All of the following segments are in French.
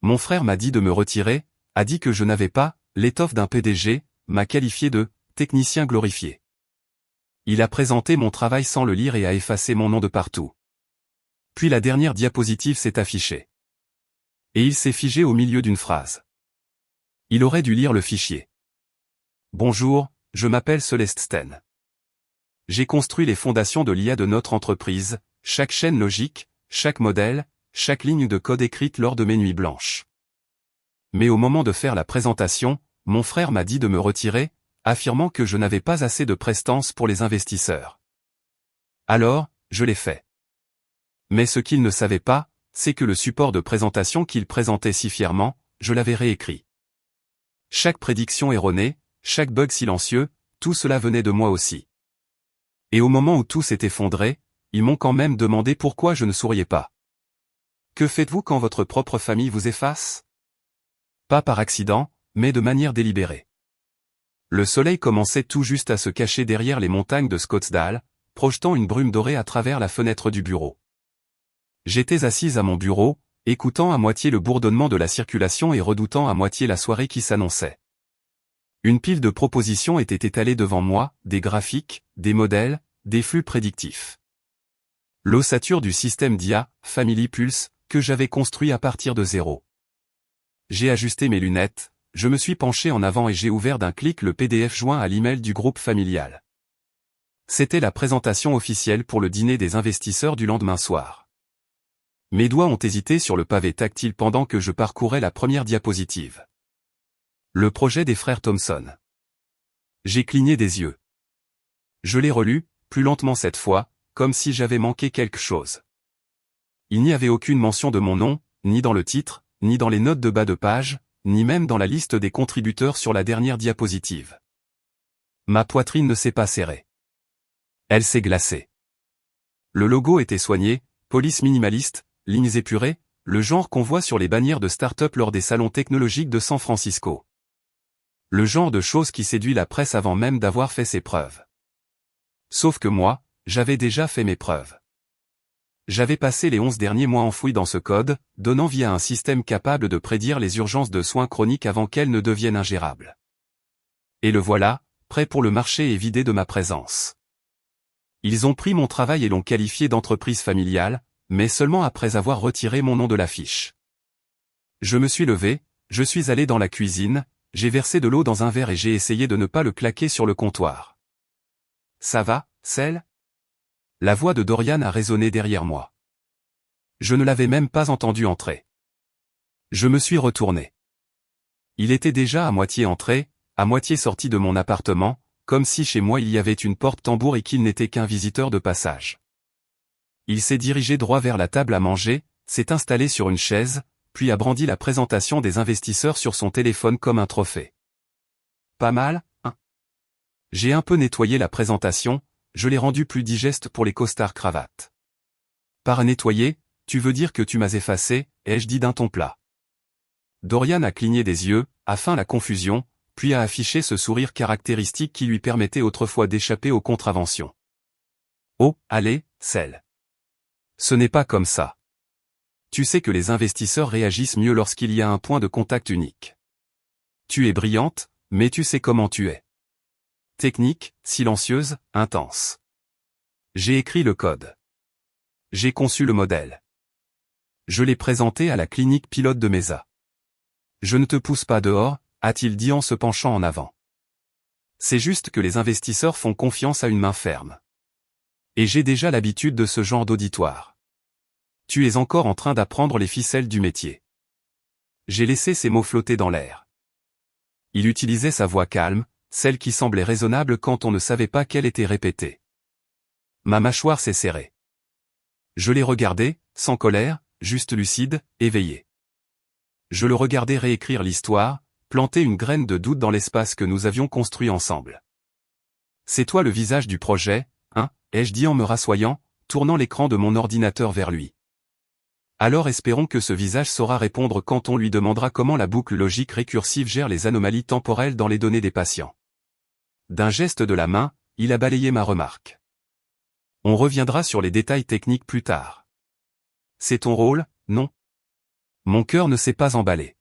Mon frère m'a dit de me retirer, a dit que je n'avais pas l'étoffe d'un PDG, m'a qualifié de technicien glorifié. Il a présenté mon travail sans le lire et a effacé mon nom de partout. Puis la dernière diapositive s'est affichée. Et il s'est figé au milieu d'une phrase. Il aurait dû lire le fichier. Bonjour, je m'appelle Celeste Sten. J'ai construit les fondations de l'IA de notre entreprise, chaque chaîne logique, chaque modèle, chaque ligne de code écrite lors de mes nuits blanches. Mais au moment de faire la présentation, mon frère m'a dit de me retirer, affirmant que je n'avais pas assez de prestance pour les investisseurs. Alors, je l'ai fait. Mais ce qu'il ne savait pas, c'est que le support de présentation qu'il présentait si fièrement, je l'avais réécrit. Chaque prédiction erronée, chaque bug silencieux, tout cela venait de moi aussi. Et au moment où tout s'est effondré, ils m'ont quand même demandé pourquoi je ne souriais pas. Que faites-vous quand votre propre famille vous efface? Pas par accident, mais de manière délibérée. Le soleil commençait tout juste à se cacher derrière les montagnes de Scottsdale, projetant une brume dorée à travers la fenêtre du bureau. J'étais assise à mon bureau, écoutant à moitié le bourdonnement de la circulation et redoutant à moitié la soirée qui s'annonçait. Une pile de propositions était étalée devant moi, des graphiques, des modèles, des flux prédictifs. L'ossature du système d'IA, Family Pulse, que j'avais construit à partir de zéro. J'ai ajusté mes lunettes, je me suis penché en avant et j'ai ouvert d'un clic le PDF joint à l'email du groupe familial. C'était la présentation officielle pour le dîner des investisseurs du lendemain soir. Mes doigts ont hésité sur le pavé tactile pendant que je parcourais la première diapositive. Le projet des frères Thomson. J'ai cligné des yeux. Je l'ai relu, plus lentement cette fois, comme si j'avais manqué quelque chose. Il n'y avait aucune mention de mon nom, ni dans le titre, ni dans les notes de bas de page, ni même dans la liste des contributeurs sur la dernière diapositive. Ma poitrine ne s'est pas serrée. Elle s'est glacée. Le logo était soigné, police minimaliste, lignes épurées, le genre qu'on voit sur les bannières de start-up lors des salons technologiques de San Francisco. Le genre de choses qui séduit la presse avant même d'avoir fait ses preuves. Sauf que moi, j'avais déjà fait mes preuves. J'avais passé les 11 derniers mois enfouis dans ce code, donnant vie à un système capable de prédire les urgences de soins chroniques avant qu'elles ne deviennent ingérables. Et le voilà, prêt pour le marché et vidé de ma présence. Ils ont pris mon travail et l'ont qualifié d'entreprise familiale, mais seulement après avoir retiré mon nom de l'affiche. Je me suis levé, je suis allé dans la cuisine, j'ai versé de l'eau dans un verre et j'ai essayé de ne pas le claquer sur le comptoir. Ça va, Cel? La voix de Dorian a résonné derrière moi. Je ne l'avais même pas entendu entrer. Je me suis retourné. Il était déjà à moitié entré, à moitié sorti de mon appartement, comme si chez moi il y avait une porte-tambour et qu'il n'était qu'un visiteur de passage. Il s'est dirigé droit vers la table à manger, s'est installé sur une chaise, puis a brandi la présentation des investisseurs sur son téléphone comme un trophée. Pas mal, hein? J'ai un peu nettoyé la présentation, je l'ai rendue plus digeste pour les costards cravates. Par nettoyer, tu veux dire que tu m'as effacé, ai-je dit d'un ton plat. Dorian a cligné des yeux, a feint la confusion, puis a affiché ce sourire caractéristique qui lui permettait autrefois d'échapper aux contraventions. Oh, allez, Cel. Ce n'est pas comme ça. Tu sais que les investisseurs réagissent mieux lorsqu'il y a un point de contact unique. Tu es brillante, mais tu sais comment tu es. Technique, silencieuse, intense. J'ai écrit le code. J'ai conçu le modèle. Je l'ai présenté à la clinique pilote de Mesa. Je ne te pousse pas dehors, a-t-il dit en se penchant en avant. C'est juste que les investisseurs font confiance à une main ferme. Et j'ai déjà l'habitude de ce genre d'auditoire. Tu es encore en train d'apprendre les ficelles du métier. J'ai laissé ces mots flotter dans l'air. Il utilisait sa voix calme, celle qui semblait raisonnable quand on ne savait pas qu'elle était répétée. Ma mâchoire s'est serrée. Je l'ai regardé, sans colère, juste lucide, éveillé. Je le regardais réécrire l'histoire, planter une graine de doute dans l'espace que nous avions construit ensemble. C'est toi le visage du projet, hein, ai-je dit en me rassoyant, tournant l'écran de mon ordinateur vers lui. Alors espérons que ce visage saura répondre quand on lui demandera comment la boucle logique récursive gère les anomalies temporelles dans les données des patients. D'un geste de la main, il a balayé ma remarque. On reviendra sur les détails techniques plus tard. C'est ton rôle, non? Mon cœur ne s'est pas emballé.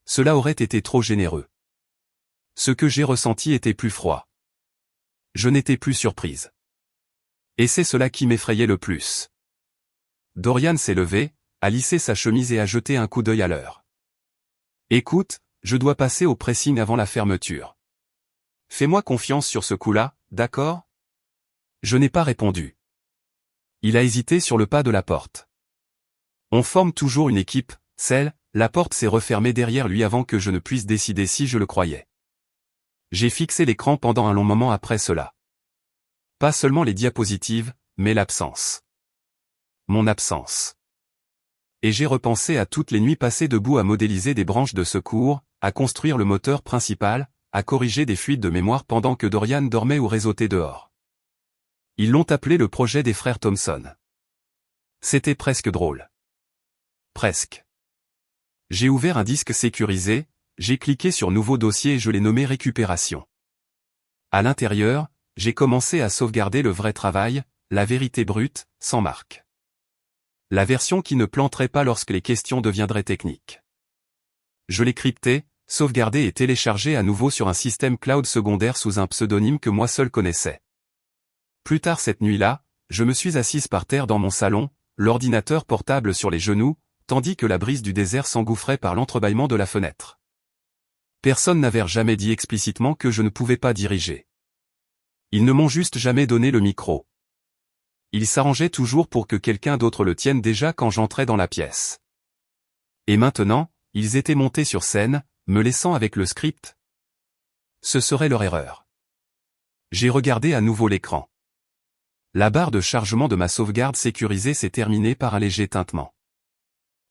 Cela aurait été trop généreux. Ce que j'ai ressenti était plus froid. Je n'étais plus surprise. Et c'est cela qui m'effrayait le plus. Dorian s'est levé, a lissé sa chemise et a jeté un coup d'œil à l'heure. Écoute, je dois passer au pressing avant la fermeture. Fais-moi confiance sur ce coup-là, d'accord? Je n'ai pas répondu. Il a hésité sur le pas de la porte. On forme toujours une équipe, la porte s'est refermée derrière lui avant que je ne puisse décider si je le croyais. J'ai fixé l'écran pendant un long moment après cela. Pas seulement les diapositives, mais l'absence. Mon absence. Et j'ai repensé à toutes les nuits passées debout à modéliser des branches de secours, à construire le moteur principal, à corriger des fuites de mémoire pendant que Dorian dormait ou réseautait dehors. Ils l'ont appelé le projet des frères Thompson. C'était presque drôle. Presque. J'ai ouvert un disque sécurisé, j'ai cliqué sur Nouveau dossier et je l'ai nommé Récupération. À l'intérieur, j'ai commencé à sauvegarder le vrai travail, la vérité brute, sans marque. La version qui ne planterait pas lorsque les questions deviendraient techniques. Je l'ai crypté, sauvegardé et téléchargé à nouveau sur un système cloud secondaire sous un pseudonyme que moi seul connaissais. Plus tard cette nuit-là, je me suis assise par terre dans mon salon, l'ordinateur portable sur les genoux, tandis que la brise du désert s'engouffrait par l'entrebâillement de la fenêtre. Personne n'avait jamais dit explicitement que je ne pouvais pas diriger. Ils ne m'ont juste jamais donné le micro. Ils s'arrangeaient toujours pour que quelqu'un d'autre le tienne déjà quand j'entrais dans la pièce. Et maintenant, ils étaient montés sur scène, me laissant avec le script. Ce serait leur erreur. J'ai regardé à nouveau l'écran. La barre de chargement de ma sauvegarde sécurisée s'est terminée par un léger tintement.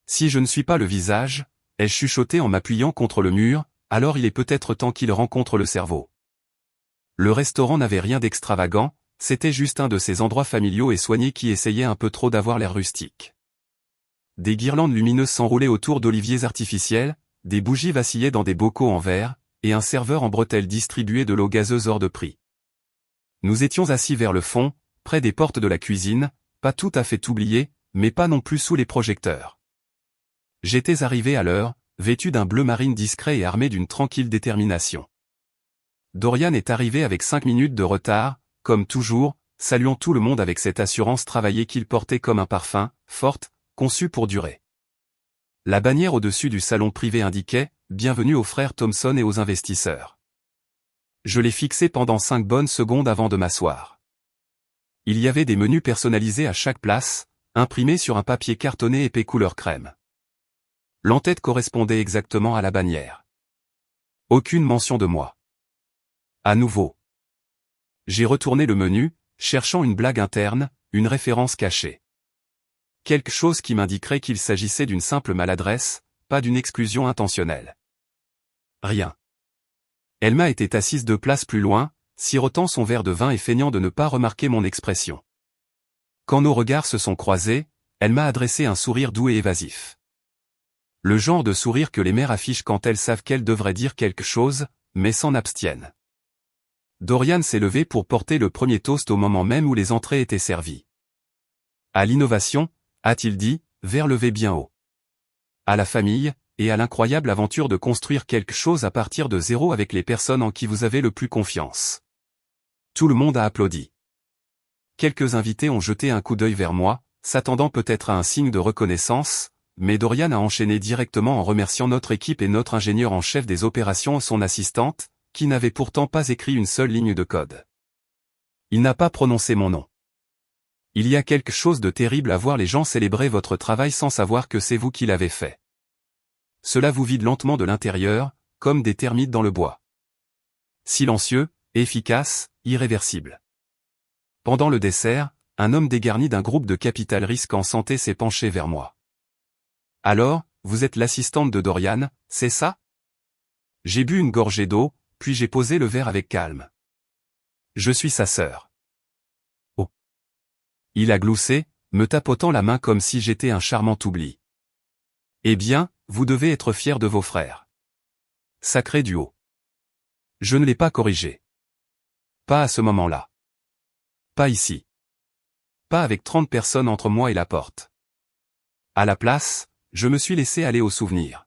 Si je ne suis pas le visage, ai-je chuchoté en m'appuyant contre le mur, alors il est peut-être temps qu'il rencontre le cerveau. Le restaurant n'avait rien d'extravagant, c'était juste un de ces endroits familiaux et soignés qui essayaient un peu trop d'avoir l'air rustique. Des guirlandes lumineuses s'enroulaient autour d'oliviers artificiels, des bougies vacillaient dans des bocaux en verre, et un serveur en bretelles distribuait de l'eau gazeuse hors de prix. Nous étions assis vers le fond, près des portes de la cuisine, pas tout à fait oubliés, mais pas non plus sous les projecteurs. J'étais arrivé à l'heure, vêtu d'un bleu marine discret et armé d'une tranquille détermination. Dorian est arrivé avec 5 minutes de retard, comme toujours, saluant tout le monde avec cette assurance travaillée qu'il portait comme un parfum, forte, conçue pour durer. La bannière au-dessus du salon privé indiquait « Bienvenue aux frères Thompson et aux investisseurs ». Je l'ai fixé pendant 5 bonnes secondes avant de m'asseoir. Il y avait des menus personnalisés à chaque place, imprimés sur un papier cartonné épais couleur crème. L'entête correspondait exactement à la bannière. Aucune mention de moi. À nouveau. J'ai retourné le menu, cherchant une blague interne, une référence cachée. Quelque chose qui m'indiquerait qu'il s'agissait d'une simple maladresse, pas d'une exclusion intentionnelle. Rien. Elma était assise 2 places plus loin, sirotant son verre de vin et feignant de ne pas remarquer mon expression. Quand nos regards se sont croisés, elle m'a adressé un sourire doux et évasif. Le genre de sourire que les mères affichent quand elles savent qu'elles devraient dire quelque chose, mais s'en abstiennent. Dorian s'est levé pour porter le premier toast au moment même où les entrées étaient servies. À l'innovation, a-t-il dit, verre levé bien haut. À la famille, et à l'incroyable aventure de construire quelque chose à partir de zéro avec les personnes en qui vous avez le plus confiance. Tout le monde a applaudi. Quelques invités ont jeté un coup d'œil vers moi, s'attendant peut-être à un signe de reconnaissance, mais Dorian a enchaîné directement en remerciant notre équipe et notre ingénieur en chef des opérations, son assistante, qui n'avait pourtant pas écrit une seule ligne de code. Il n'a pas prononcé mon nom. Il y a quelque chose de terrible à voir les gens célébrer votre travail sans savoir que c'est vous qui l'avez fait. Cela vous vide lentement de l'intérieur, comme des termites dans le bois. Silencieux, efficace, irréversible. Pendant le dessert, un homme dégarni d'un groupe de capital risque en santé s'est penché vers moi. Alors, vous êtes l'assistante de Dorian, c'est ça? J'ai bu une gorgée d'eau, puis j'ai posé le verre avec calme. Je suis sa sœur. Oh. Il a gloussé, me tapotant la main comme si j'étais un charmant oubli. Eh bien, vous devez être fier de vos frères. Sacré duo. Je ne l'ai pas corrigé. Pas à ce moment-là. Pas ici. Pas avec 30 personnes entre moi et la porte. À la place, Je me suis laissé aller au souvenir.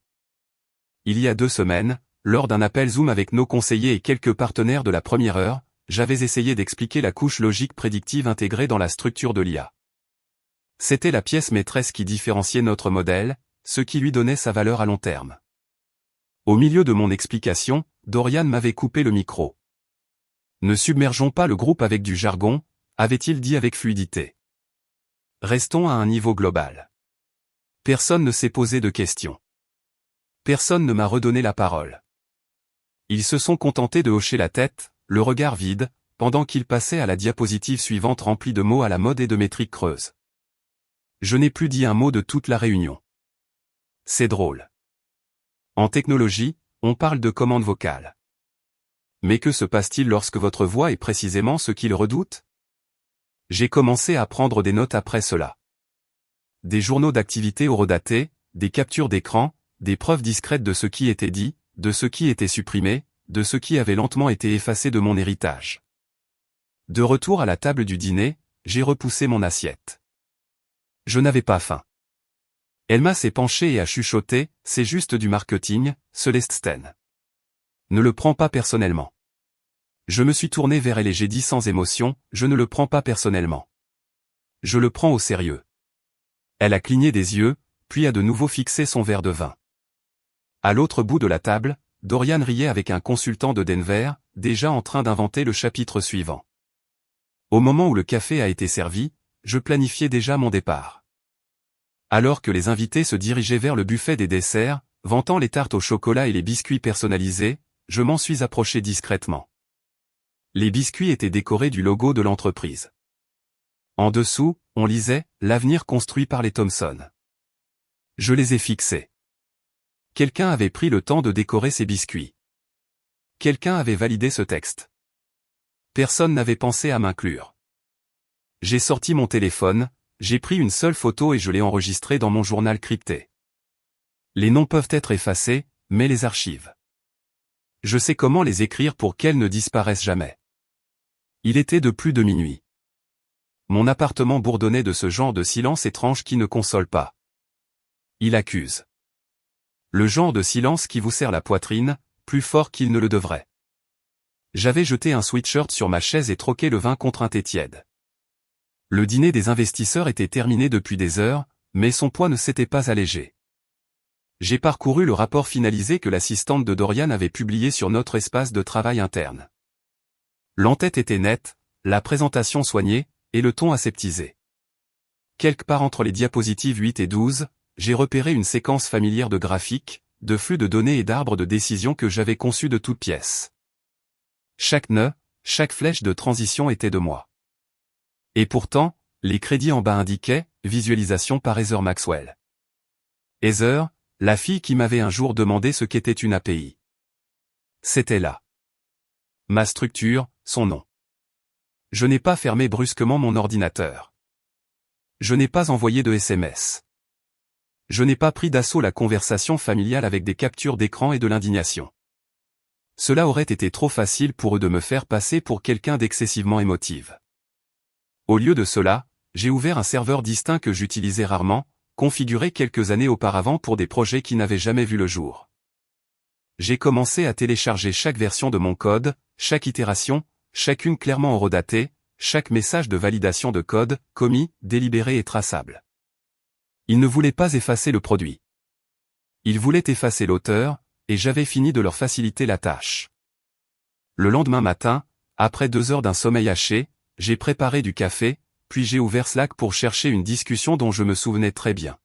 Il y a 2 semaines, lors d'un appel Zoom avec nos conseillers et quelques partenaires de la première heure, j'avais essayé d'expliquer la couche logique prédictive intégrée dans la structure de l'IA. C'était la pièce maîtresse qui différenciait notre modèle, ce qui lui donnait sa valeur à long terme. Au milieu de mon explication, Dorian m'avait coupé le micro. Ne submergeons pas le groupe avec du jargon, avait-il dit avec fluidité. Restons à un niveau global. Personne ne s'est posé de questions. Personne ne m'a redonné la parole. Ils se sont contentés de hocher la tête, le regard vide, pendant qu'ils passaient à la diapositive suivante remplie de mots à la mode et de métriques creuses. Je n'ai plus dit un mot de toute la réunion. C'est drôle. En technologie, on parle de commande vocale. Mais que se passe-t-il lorsque votre voix est précisément ce qu'il redoute? J'ai commencé à prendre des notes après cela. Des journaux d'activité horodatés, des captures d'écran, des preuves discrètes de ce qui était dit, de ce qui était supprimé, de ce qui avait lentement été effacé de mon héritage. De retour à la table du dîner, j'ai repoussé mon assiette. Je n'avais pas faim. Elma s'est penchée et a chuchoté, c'est juste du marketing, Celeste Sten. Ne le prends pas personnellement. Je me suis tourné vers elle et j'ai dit sans émotion, je ne le prends pas personnellement. Je le prends au sérieux. Elle a cligné des yeux, puis a de nouveau fixé son verre de vin. À l'autre bout de la table, Dorian riait avec un consultant de Denver, déjà en train d'inventer le chapitre suivant. Au moment où le café a été servi, je planifiais déjà mon départ. Alors que les invités se dirigeaient vers le buffet des desserts, vantant les tartes au chocolat et les biscuits personnalisés, je m'en suis approché discrètement. Les biscuits étaient décorés du logo de l'entreprise. En dessous, on lisait « L'avenir construit par les Thomson ». Je les ai fixés. Quelqu'un avait pris le temps de décorer ces biscuits. Quelqu'un avait validé ce texte. Personne n'avait pensé à m'inclure. J'ai sorti mon téléphone, j'ai pris une seule photo et je l'ai enregistrée dans mon journal crypté. Les noms peuvent être effacés, mais les archives. Je sais comment les écrire pour qu'elles ne disparaissent jamais. Il était de plus de minuit. Mon appartement bourdonnait de ce genre de silence étrange qui ne console pas. Il accuse. Le genre de silence qui vous serre la poitrine, plus fort qu'il ne le devrait. J'avais jeté un sweatshirt sur ma chaise et troqué le vin contre un thé tiède. Le dîner des investisseurs était terminé depuis des heures, mais son poids ne s'était pas allégé. J'ai parcouru le rapport finalisé que l'assistante de Dorian avait publié sur notre espace de travail interne. L'entête était nette, la présentation soignée, et le ton aseptisé. Quelque part entre les diapositives 8 et 12, j'ai repéré une séquence familière de graphiques, de flux de données et d'arbres de décision que j'avais conçus de toutes pièces. Chaque nœud, chaque flèche de transition était de moi. Et pourtant, les crédits en bas indiquaient « Visualisation par Heather Maxwell ». Heather, la fille qui m'avait un jour demandé ce qu'était une API. C'était là. Ma structure, son nom. Je n'ai pas fermé brusquement mon ordinateur. Je n'ai pas envoyé de SMS. Je n'ai pas pris d'assaut la conversation familiale avec des captures d'écran et de l'indignation. Cela aurait été trop facile pour eux de me faire passer pour quelqu'un d'excessivement émotive. Au lieu de cela, j'ai ouvert un serveur distinct que j'utilisais rarement, configuré quelques années auparavant pour des projets qui n'avaient jamais vu le jour. J'ai commencé à télécharger chaque version de mon code, chaque itération, chacune clairement horodatée, chaque message de validation de code, commis, délibéré et traçable. Ils ne voulaient pas effacer le produit. Ils voulaient effacer l'auteur, et j'avais fini de leur faciliter la tâche. Le lendemain matin, après 2 heures d'un sommeil haché, j'ai préparé du café, puis j'ai ouvert Slack pour chercher une discussion dont je me souvenais très bien.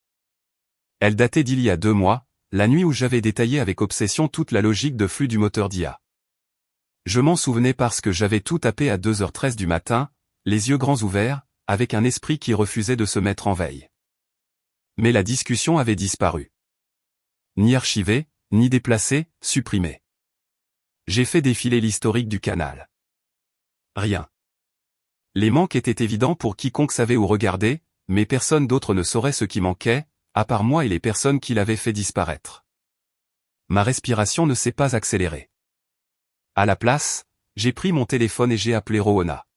Elle datait d'il y a 2 mois, la nuit où j'avais détaillé avec obsession toute la logique de flux du moteur d'IA. Je m'en souvenais parce que j'avais tout tapé à 2h13 du matin, les yeux grands ouverts, avec un esprit qui refusait de se mettre en veille. Mais la discussion avait disparu. Ni archivée, ni déplacée, supprimée. J'ai fait défiler l'historique du canal. Rien. Les manques étaient évidents pour quiconque savait où regarder, mais personne d'autre ne saurait ce qui manquait, à part moi et les personnes qui l'avaient fait disparaître. Ma respiration ne s'est pas accélérée. À la place, j'ai pris mon téléphone et j'ai appelé Rowana.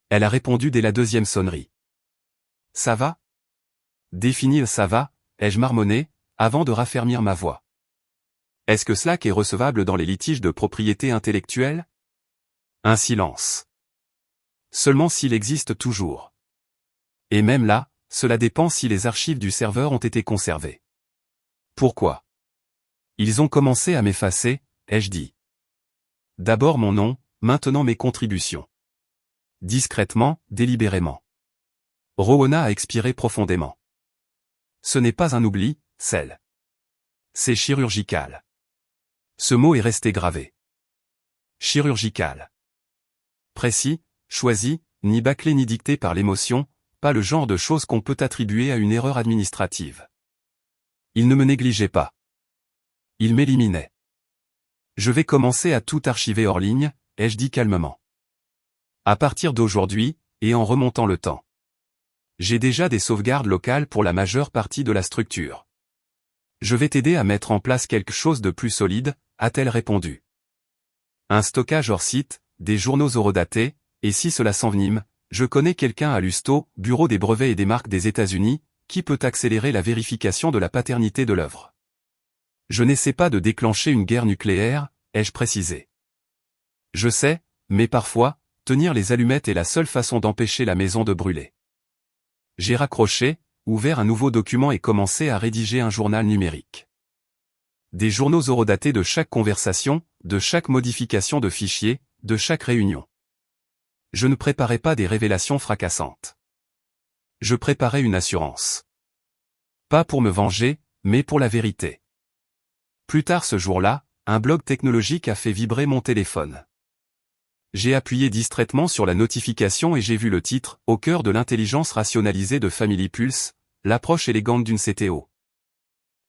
Elle a répondu dès la 2e sonnerie. Ça va? Définir ça va, ai-je marmonné, avant de raffermir ma voix. Est-ce que Slack est recevable dans les litiges de propriété intellectuelle? Un silence. Seulement s'il existe toujours. Et même là, cela dépend si les archives du serveur ont été conservées. Pourquoi? Ils ont commencé à m'effacer, ai-je dit. D'abord mon nom, maintenant mes contributions. Discrètement, délibérément. Rowana a expiré profondément. Ce n'est pas un oubli, Cell. C'est chirurgical. Ce mot est resté gravé. Chirurgical. Précis, choisi, ni bâclé ni dicté par l'émotion, pas le genre de choses qu'on peut attribuer à une erreur administrative. Il ne me négligeait pas. Il m'éliminait. Je vais commencer à tout archiver hors ligne, ai-je dit calmement. À partir d'aujourd'hui, et en remontant le temps. J'ai déjà des sauvegardes locales pour la majeure partie de la structure. Je vais t'aider à mettre en place quelque chose de plus solide, a-t-elle répondu. Un stockage hors site, des journaux horodatés, et si cela s'envenime, je connais quelqu'un à l'USTO, Bureau des brevets et des marques des États-Unis, qui peut accélérer la vérification de la paternité de l'œuvre. Je n'essaie pas de déclencher une guerre nucléaire, ai-je précisé. Je sais, mais parfois, tenir les allumettes est la seule façon d'empêcher la maison de brûler. J'ai raccroché, ouvert un nouveau document et commencé à rédiger un journal numérique. Des journaux horodatés de chaque conversation, de chaque modification de fichier, de chaque réunion. Je ne préparais pas des révélations fracassantes. Je préparais une assurance. Pas pour me venger, mais pour la vérité. Plus tard ce jour-là, un blog technologique a fait vibrer mon téléphone. J'ai appuyé distraitement sur la notification et j'ai vu le titre, au cœur de l'intelligence rationalisée de Family Pulse, l'approche élégante d'une CTO.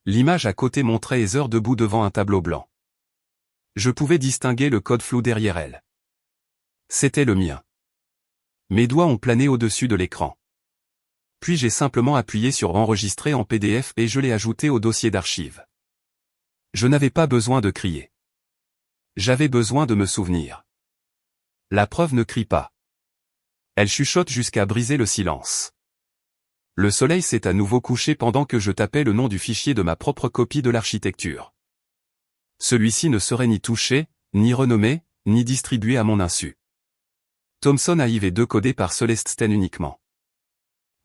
L'image à côté montrait Heather debout devant un tableau blanc. Je pouvais distinguer le code flou derrière elle. C'était le mien. Mes doigts ont plané au-dessus de l'écran. Puis j'ai simplement appuyé sur enregistrer en PDF et je l'ai ajouté au dossier d'archives. Je n'avais pas besoin de crier. J'avais besoin de me souvenir. La preuve ne crie pas. Elle chuchote jusqu'à briser le silence. Le soleil s'est à nouveau couché pendant que je tapais le nom du fichier de ma propre copie de l'architecture. Celui-ci ne serait ni touché, ni renommé, ni distribué à mon insu. Thomson AIV2 codé par Celeste Sten uniquement.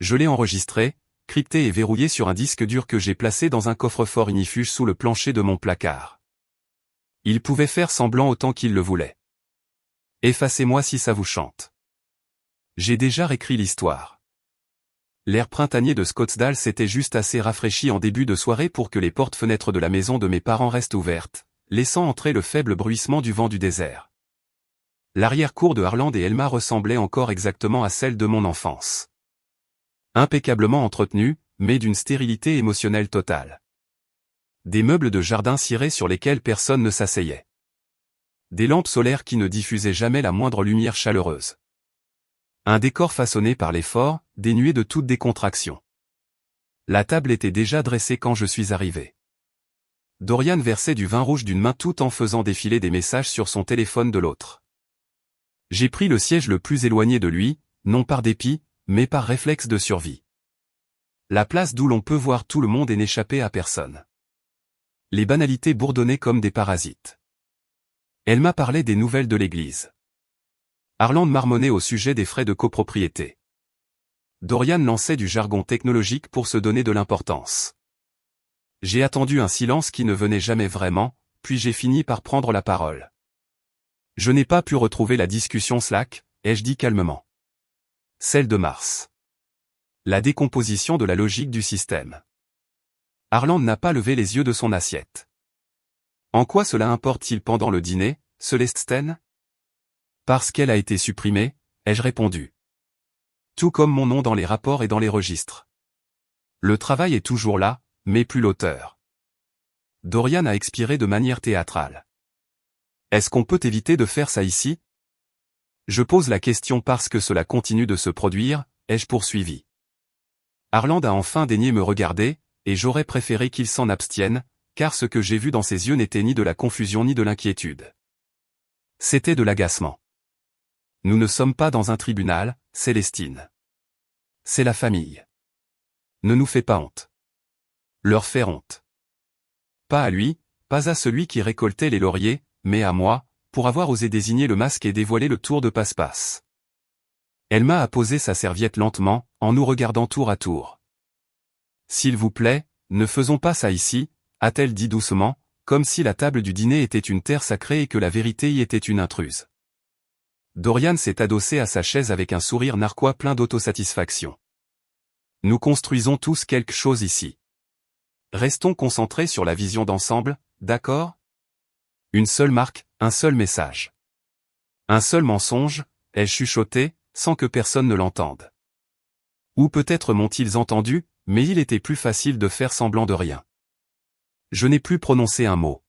Je l'ai enregistré, crypté et verrouillé sur un disque dur que j'ai placé dans un coffre-fort ignifuge sous le plancher de mon placard. Il pouvait faire semblant autant qu'il le voulait. Effacez-moi si ça vous chante. J'ai déjà réécrit l'histoire. L'air printanier de Scottsdale s'était juste assez rafraîchi en début de soirée pour que les portes-fenêtres de la maison de mes parents restent ouvertes, laissant entrer le faible bruissement du vent du désert. L'arrière-cour de Harland et Elma ressemblait encore exactement à celle de mon enfance. Impeccablement entretenue, mais d'une stérilité émotionnelle totale. Des meubles de jardin cirés sur lesquels personne ne s'asseyait. Des lampes solaires qui ne diffusaient jamais la moindre lumière chaleureuse. Un décor façonné par l'effort, dénué de toute décontraction. La table était déjà dressée quand je suis arrivé. Dorian versait du vin rouge d'une main tout en faisant défiler des messages sur son téléphone de l'autre. J'ai pris le siège le plus éloigné de lui, non par dépit, mais par réflexe de survie. La place d'où l'on peut voir tout le monde et n'échapper à personne. Les banalités bourdonnaient comme des parasites. Elle m'a parlé des nouvelles de l'église. Harland marmonnait au sujet des frais de copropriété. Dorian lançait du jargon technologique pour se donner de l'importance. J'ai attendu un silence qui ne venait jamais vraiment, puis j'ai fini par prendre la parole. Je n'ai pas pu retrouver la discussion Slack, ai-je dit calmement. Celle de mars. La décomposition de la logique du système. Harland n'a pas levé les yeux de son assiette. En quoi cela importe-t-il pendant le dîner, Celeste Sten? Parce qu'elle a été supprimée, ai-je répondu. Tout comme mon nom dans les rapports et dans les registres. Le travail est toujours là, mais plus l'auteur. Dorian a expiré de manière théâtrale. Est-ce qu'on peut éviter de faire ça ici? Je pose la question parce que cela continue de se produire, ai-je poursuivi. Harland a enfin daigné me regarder, et j'aurais préféré qu'il s'en abstienne, car ce que j'ai vu dans ses yeux n'était ni de la confusion ni de l'inquiétude. C'était de l'agacement. Nous ne sommes pas dans un tribunal, Célestine. C'est la famille. Ne nous fais pas honte. leur faire honte. Pas à lui, pas à celui qui récoltait les lauriers, mais à moi, pour avoir osé désigner le masque et dévoiler le tour de passe-passe. Elle m'a apposé sa serviette lentement, en nous regardant tour à tour. « S'il vous plaît, ne faisons pas ça ici », a-t-elle dit doucement, comme si la table du dîner était une terre sacrée et que la vérité y était une intruse. Dorian s'est adossé à sa chaise avec un sourire narquois plein d'autosatisfaction. Nous construisons tous quelque chose ici. Restons concentrés sur la vision d'ensemble, d'accord? Une seule marque, un seul message. Un seul mensonge, ai-je chuchoté, sans que personne ne l'entende. Ou peut-être m'ont-ils entendu, mais il était plus facile de faire semblant de rien. Je n'ai plus prononcé un mot.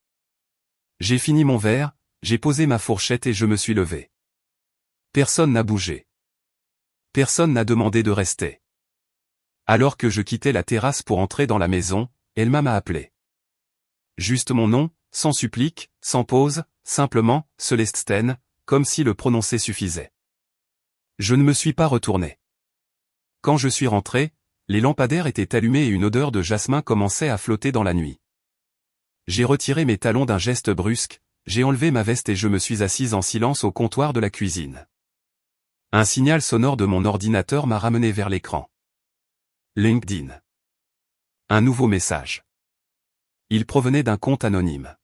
J'ai fini mon verre, j'ai posé ma fourchette et je me suis levé. Personne n'a bougé. Personne n'a demandé de rester. Alors que je quittais la terrasse pour entrer dans la maison, elle m'a appelé. Juste mon nom, sans supplique, sans pause, simplement, Celeste, comme si le prononcer suffisait. Je ne me suis pas retourné. Quand je suis rentré, les lampadaires étaient allumés et une odeur de jasmin commençait à flotter dans la nuit. J'ai retiré mes talons d'un geste brusque, j'ai enlevé ma veste et je me suis assise en silence au comptoir de la cuisine. Un signal sonore de mon ordinateur m'a ramené vers l'écran. LinkedIn. Un nouveau message. Il provenait d'un compte anonyme.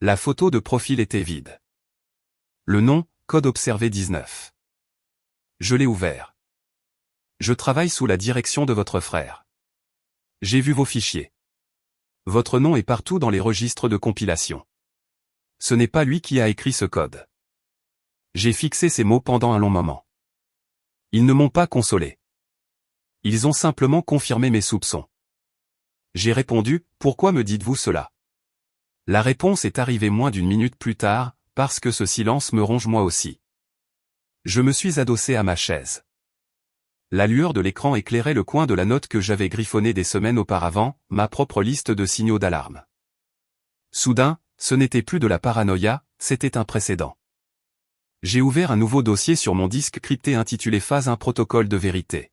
La photo de profil était vide. Le nom, code observé 19. Je l'ai ouvert. Je travaille sous la direction de votre frère. J'ai vu vos fichiers. Votre nom est partout dans les registres de compilation. Ce n'est pas lui qui a écrit ce code. J'ai fixé ces mots pendant un long moment. Ils ne m'ont pas consolé. Ils ont simplement confirmé mes soupçons. J'ai répondu, pourquoi me dites-vous cela? La réponse est arrivée moins d'une minute plus tard, parce que ce silence me ronge moi aussi. Je me suis adossé à ma chaise. La lueur de l'écran éclairait le coin de la note que j'avais griffonnée des semaines auparavant, ma propre liste de signaux d'alarme. Soudain, ce n'était plus de la paranoïa, c'était un précédent. J'ai ouvert un nouveau dossier sur mon disque crypté intitulé Phase 1 protocole de vérité.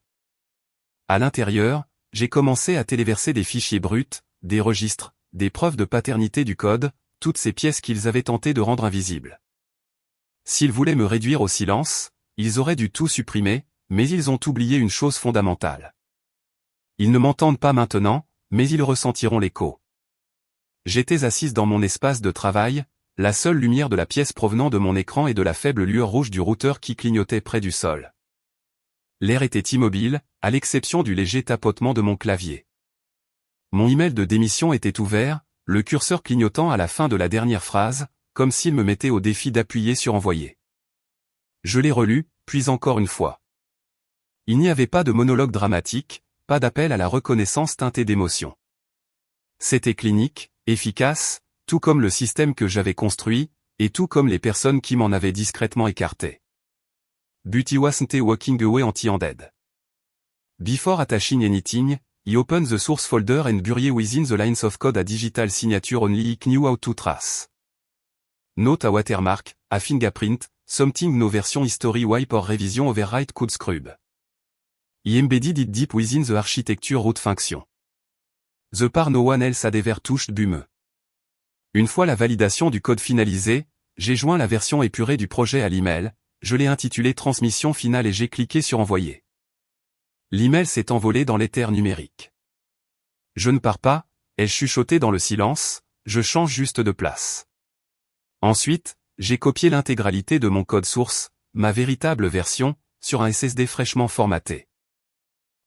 À l'intérieur, j'ai commencé à téléverser des fichiers bruts, des registres, des preuves de paternité du code, toutes ces pièces qu'ils avaient tenté de rendre invisibles. S'ils voulaient me réduire au silence, ils auraient dû tout supprimer, mais ils ont oublié une chose fondamentale. Ils ne m'entendent pas maintenant, mais ils ressentiront l'écho. J'étais assise dans mon espace de travail, la seule lumière de la pièce provenant de mon écran et de la faible lueur rouge du routeur qui clignotait près du sol. L'air était immobile, à l'exception du léger tapotement de mon clavier. Mon email de démission était ouvert, le curseur clignotant à la fin de la dernière phrase, comme s'il me mettait au défi d'appuyer sur envoyer. Je l'ai relu, puis encore une fois. Il n'y avait pas de monologue dramatique, pas d'appel à la reconnaissance teintée d'émotion. C'était clinique, efficace, tout comme le système que j'avais construit, et tout comme les personnes qui m'en avaient discrètement écarté. But he wasn't walking away empty-handed. Before attaching anything, he opened the source folder and buried within the lines of code a digital signature only he knew how to trace. Note a watermark, a fingerprint, something no version history wipe or revision overwrite could scrub. He embedded it deep within the architecture root function. The part no one else had ever touched bume. Une fois la validation du code finalisée, j'ai joint la version épurée du projet à l'email, je l'ai intitulé transmission finale et j'ai cliqué sur envoyer. L'email s'est envolé dans l'éther numérique. Je ne pars pas, ai-je chuchoté dans le silence, je change juste de place. Ensuite, j'ai copié l'intégralité de mon code source, ma véritable version, sur un SSD fraîchement formaté.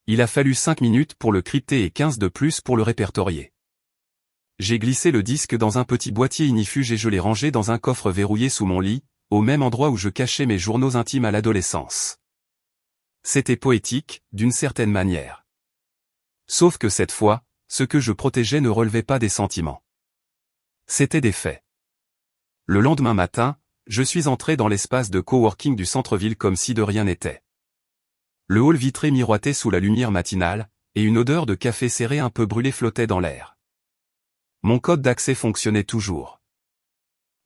Il a fallu 5 minutes pour le crypter et 15 de plus pour le répertorier. J'ai glissé le disque dans un petit boîtier ignifuge et je l'ai rangé dans un coffre verrouillé sous mon lit, au même endroit où je cachais mes journaux intimes à l'adolescence. C'était poétique, d'une certaine manière. Sauf que cette fois, ce que je protégeais ne relevait pas des sentiments. C'était des faits. Le lendemain matin, je suis entré dans l'espace de coworking du centre-ville comme si de rien n'était. Le hall vitré miroitait sous la lumière matinale, et une odeur de café serré un peu brûlé flottait dans l'air. Mon code d'accès fonctionnait toujours.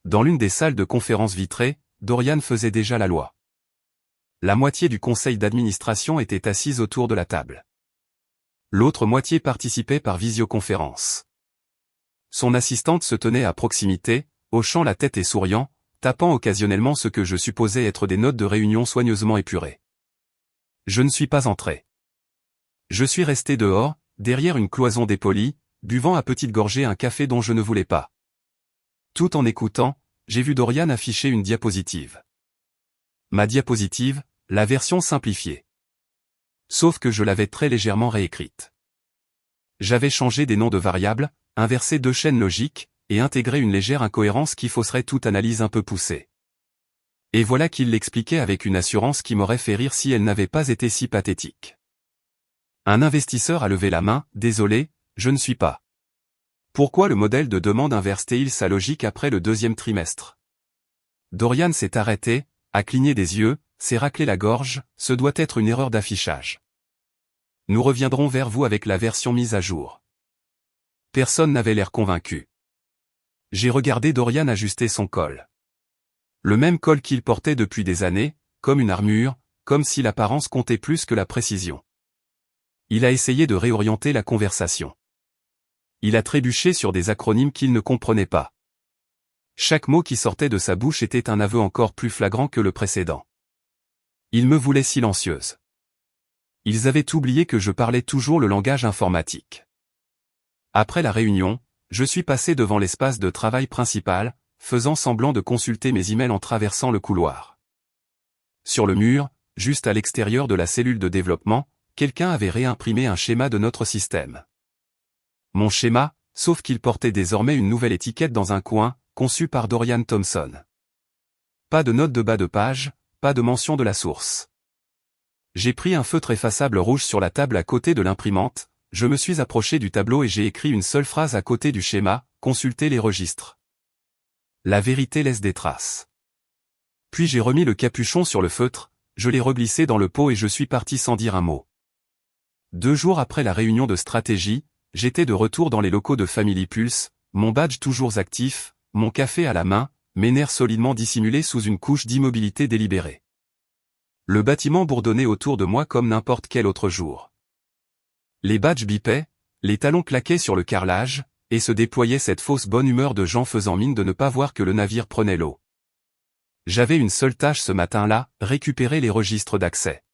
Dans l'une des salles de conférence vitrées, Dorian faisait déjà la loi. La moitié du conseil d'administration était assise autour de la table. L'autre moitié participait par visioconférence. Son assistante se tenait à proximité, hochant la tête et souriant, tapant occasionnellement ce que je supposais être des notes de réunion soigneusement épurées. Je ne suis pas entré. Je suis resté dehors, derrière une cloison dépolie, buvant à petites gorgées un café dont je ne voulais pas. Tout en écoutant, j'ai vu Dorian afficher une diapositive. Ma diapositive, la version simplifiée. Sauf que je l'avais très légèrement réécrite. J'avais changé des noms de variables, inversé 2 chaînes logiques, et intégré une légère incohérence qui fausserait toute analyse un peu poussée. Et voilà qu'il l'expliquait avec une assurance qui m'aurait fait rire si elle n'avait pas été si pathétique. Un investisseur a levé la main, désolé, je ne suis pas. Pourquoi le modèle de demande inverse-t-il sa logique après le 2e trimestre? Dorian s'est arrêté, a cligné des yeux, s'est raclé la gorge, ce doit être une erreur d'affichage. Nous reviendrons vers vous avec la version mise à jour. Personne n'avait l'air convaincu. J'ai regardé Dorian ajuster son col. Le même col qu'il portait depuis des années, comme une armure, comme si l'apparence comptait plus que la précision. Il a essayé de réorienter la conversation. Il a trébuché sur des acronymes qu'il ne comprenait pas. Chaque mot qui sortait de sa bouche était un aveu encore plus flagrant que le précédent. Il me voulait silencieuse. Ils avaient oublié que je parlais toujours le langage informatique. Après la réunion, je suis passé devant l'espace de travail principal, faisant semblant de consulter mes emails en traversant le couloir. Sur le mur, juste à l'extérieur de la cellule de développement, quelqu'un avait réimprimé un schéma de notre système. Mon schéma, sauf qu'il portait désormais une nouvelle étiquette dans un coin, conçu par Dorian Thompson. Pas de note de bas de page, pas de mention de la source. J'ai pris un feutre effaçable rouge sur la table à côté de l'imprimante, je me suis approché du tableau et j'ai écrit une seule phrase à côté du schéma, consultez les registres. La vérité laisse des traces. Puis j'ai remis le capuchon sur le feutre, je l'ai reglissé dans le pot et je suis parti sans dire un mot. 2 jours après la réunion de stratégie, j'étais de retour dans les locaux de Family Pulse, mon badge toujours actif, mon café à la main, mes nerfs solidement dissimulés sous une couche d'immobilité délibérée. Le bâtiment bourdonnait autour de moi comme n'importe quel autre jour. Les badges bipaient, les talons claquaient sur le carrelage, et se déployait cette fausse bonne humeur de gens faisant mine de ne pas voir que le navire prenait l'eau. J'avais une seule tâche ce matin-là, récupérer les registres d'accès.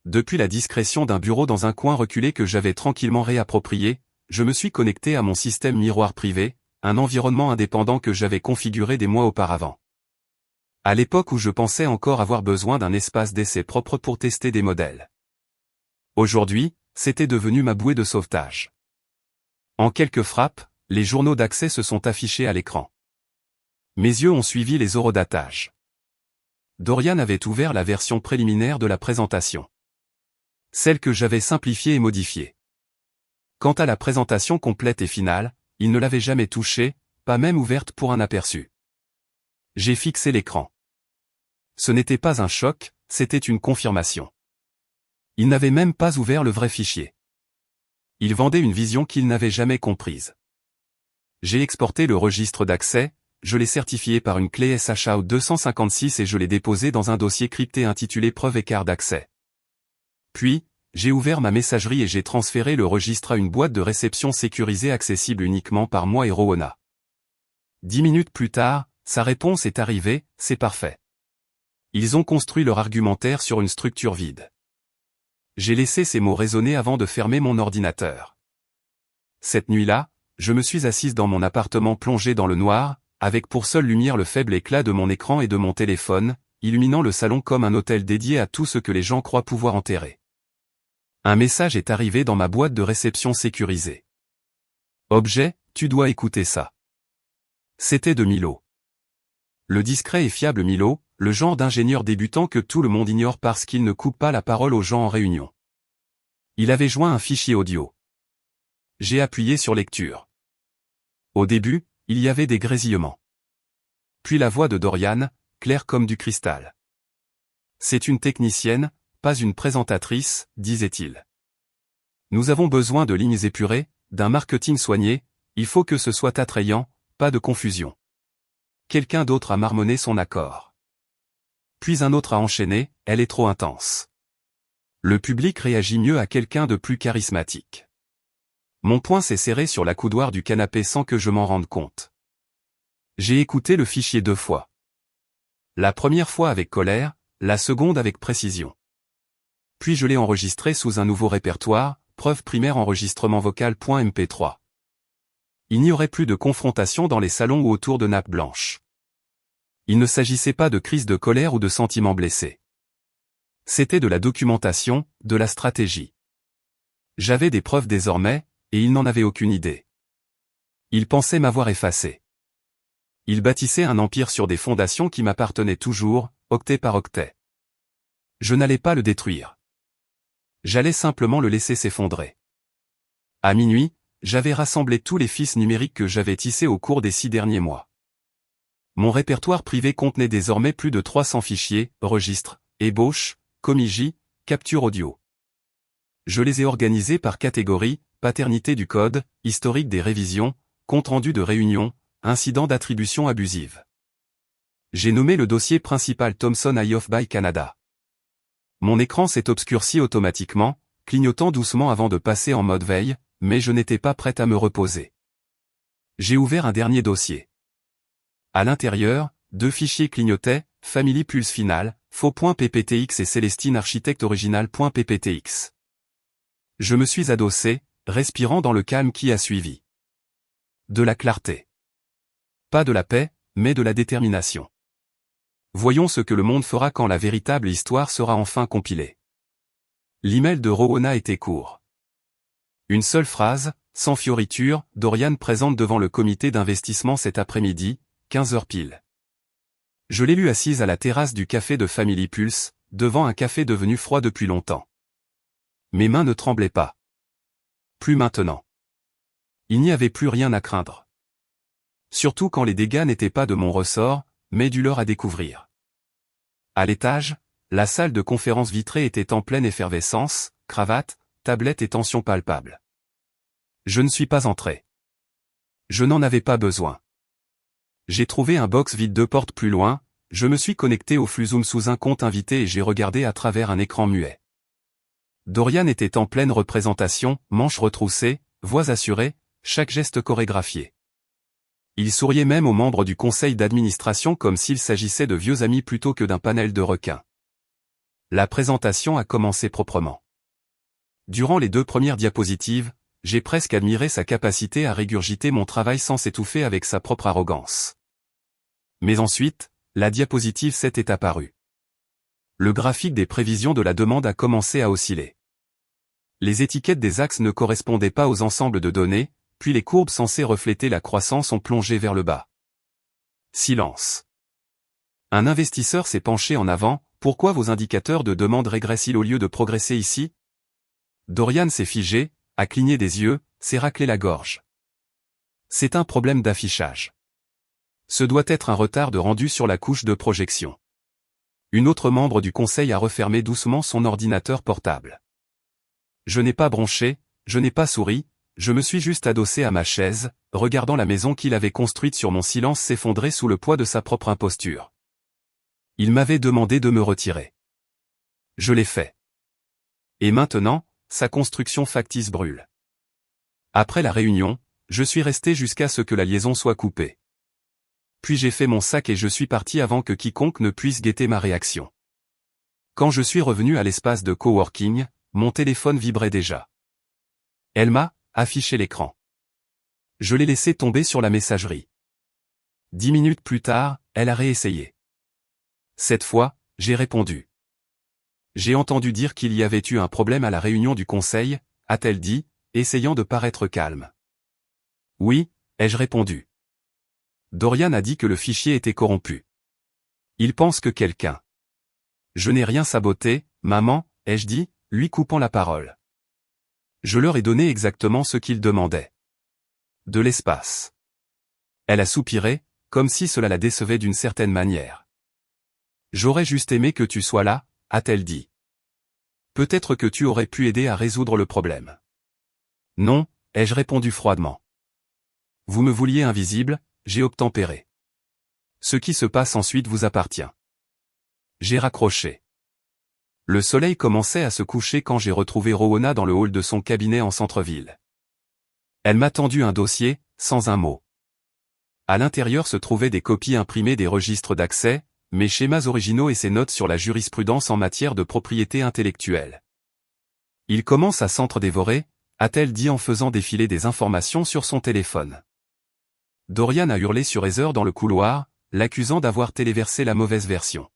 Depuis la discrétion d'un bureau dans un coin reculé que j'avais tranquillement réapproprié, je me suis connecté à mon système miroir privé, un environnement indépendant que j'avais configuré des mois auparavant. À l'époque où je pensais encore avoir besoin d'un espace d'essai propre pour tester des modèles. Aujourd'hui, c'était devenu ma bouée de sauvetage. En quelques frappes, les journaux d'accès se sont affichés à l'écran. Mes yeux ont suivi les horodatages. Dorian avait ouvert la version préliminaire de la présentation. Celle que j'avais simplifiée et modifiée. Quant à la présentation complète et finale, il ne l'avait jamais touchée, pas même ouverte pour un aperçu. J'ai fixé l'écran. Ce n'était pas un choc, c'était une confirmation. Il n'avait même pas ouvert le vrai fichier. Il vendait une vision qu'il n'avait jamais comprise. J'ai exporté le registre d'accès, je l'ai certifié par une clé SHA 256 et je l'ai déposé dans un dossier crypté intitulé Preuve écart d'accès. Puis, j'ai ouvert ma messagerie et j'ai transféré le registre à une boîte de réception sécurisée accessible uniquement par moi et Rowana. 10 minutes plus tard, sa réponse est arrivée, c'est parfait. Ils ont construit leur argumentaire sur une structure vide. J'ai laissé ces mots résonner avant de fermer mon ordinateur. Cette nuit-là, je me suis assise dans mon appartement plongé dans le noir, avec pour seule lumière le faible éclat de mon écran et de mon téléphone, illuminant le salon comme un hôtel dédié à tout ce que les gens croient pouvoir enterrer. Un message est arrivé dans ma boîte de réception sécurisée. Objet, tu dois écouter ça. C'était de Milo. Le discret et fiable Milo, le genre d'ingénieur débutant que tout le monde ignore parce qu'il ne coupe pas la parole aux gens en réunion. Il avait joint un fichier audio. J'ai appuyé sur lecture. Au début, il y avait des grésillements. Puis la voix de Dorian, claire comme du cristal. C'est une technicienne, pas une présentatrice, disait-il. Nous avons besoin de lignes épurées, d'un marketing soigné, il faut que ce soit attrayant, pas de confusion. Quelqu'un d'autre a marmonné son accord. Puis un autre a enchaîné, elle est trop intense. Le public réagit mieux à quelqu'un de plus charismatique. Mon poing s'est serré sur la coudoir du canapé sans que je m'en rende compte. J'ai écouté le fichier 2 fois. La première fois avec colère, la seconde avec précision. Puis je l'ai enregistré sous un nouveau répertoire, preuve primaire enregistrement vocal.mp3. Il n'y aurait plus de confrontation dans les salons ou autour de nappes blanches. Il ne s'agissait pas de crise de colère ou de sentiments blessés. C'était de la documentation, de la stratégie. J'avais des preuves désormais, et il n'en avait aucune idée. Il pensait m'avoir effacé. Il bâtissait un empire sur des fondations qui m'appartenaient toujours, octet par octet. Je n'allais pas le détruire. J'allais simplement le laisser s'effondrer. À minuit, j'avais rassemblé tous les fils numériques que j'avais tissés au cours des 6 derniers mois. Mon répertoire privé contenait désormais plus de 300 fichiers, registres, ébauches, comigy, capture audio. Je les ai organisés par catégorie, paternité du code, historique des révisions, compte-rendu de réunion, incident d'attribution abusive. J'ai nommé le dossier principal Thomson IOF by Canada. Mon écran s'est obscurci automatiquement, clignotant doucement avant de passer en mode veille, mais je n'étais pas prêt à me reposer. J'ai ouvert un dernier dossier. À l'intérieur, 2 fichiers clignotaient, Family Pulse Final, faux.pptx et Célestine Architecte Original.pptx. Je me suis adossé, respirant dans le calme qui a suivi. De la clarté. Pas de la paix, mais de la détermination. Voyons ce que le monde fera quand la véritable histoire sera enfin compilée. L'email de Rowana était court. Une seule phrase, sans fioriture, Dorian présente devant le comité d'investissement cet après-midi, 15h pile. Je l'ai lu assise à la terrasse du café de Family Pulse, devant un café devenu froid depuis longtemps. Mes mains ne tremblaient pas. Plus maintenant. Il n'y avait plus rien à craindre. Surtout quand les dégâts n'étaient pas de mon ressort, mais du leur à découvrir. À l'étage, la salle de conférence vitrée était en pleine effervescence, cravate, tablette et tension palpable. Je ne suis pas entré. Je n'en avais pas besoin. J'ai trouvé un box vide 2 portes plus loin, je me suis connecté au flux Zoom sous un compte invité et j'ai regardé à travers un écran muet. Dorian était en pleine représentation, manches retroussées, voix assurée, chaque geste chorégraphié. Il souriait même aux membres du conseil d'administration comme s'il s'agissait de vieux amis plutôt que d'un panel de requins. La présentation a commencé proprement. Durant les 2 premières diapositives, j'ai presque admiré sa capacité à régurgiter mon travail sans s'étouffer avec sa propre arrogance. Mais ensuite, la diapositive 7 est apparue. Le graphique des prévisions de la demande a commencé à osciller. Les étiquettes des axes ne correspondaient pas aux ensembles de données, puis les courbes censées refléter la croissance ont plongé vers le bas. Silence. Un investisseur s'est penché en avant, pourquoi vos indicateurs de demande régressent-ils au lieu de progresser ici? Dorian s'est figé, a cligné des yeux, s'est raclé la gorge. C'est un problème d'affichage. Ce doit être un retard de rendu sur la couche de projection. Une autre membre du conseil a refermé doucement son ordinateur portable. Je n'ai pas bronché, je n'ai pas souri, je me suis juste adossé à ma chaise, regardant la maison qu'il avait construite sur mon silence s'effondrer sous le poids de sa propre imposture. Il m'avait demandé de me retirer. Je l'ai fait. Et maintenant, sa construction factice brûle. Après la réunion, je suis resté jusqu'à ce que la liaison soit coupée. Puis j'ai fait mon sac et je suis parti avant que quiconque ne puisse guetter ma réaction. Quand je suis revenu à l'espace de coworking, mon téléphone vibrait déjà. Elle m'a affiché l'écran. Je l'ai laissé tomber sur la messagerie. 10 minutes plus tard, elle a réessayé. Cette fois, j'ai répondu. J'ai entendu dire qu'il y avait eu un problème à la réunion du conseil, a-t-elle dit, essayant de paraître calme. Oui, ai-je répondu. Dorian a dit que le fichier était corrompu. Il pense que quelqu'un. Je n'ai rien saboté, maman, ai-je dit, lui coupant la parole. Je leur ai donné exactement ce qu'ils demandaient. De l'espace. Elle a soupiré, comme si cela la décevait d'une certaine manière. J'aurais juste aimé que tu sois là, a-t-elle dit. Peut-être que tu aurais pu aider à résoudre le problème. Non, ai-je répondu froidement. Vous me vouliez invisible, j'ai obtempéré. Ce qui se passe ensuite vous appartient. J'ai raccroché. Le soleil commençait à se coucher quand j'ai retrouvé Rowena dans le hall de son cabinet en centre-ville. Elle m'a tendu un dossier, sans un mot. À l'intérieur se trouvaient des copies imprimées des registres d'accès, mes schémas originaux et ses notes sur la jurisprudence en matière de propriété intellectuelle. Il commence à s'entre-dévorer, a-t-elle dit en faisant défiler des informations sur son téléphone. Dorian a hurlé sur Heather dans le couloir, l'accusant d'avoir téléversé la mauvaise version.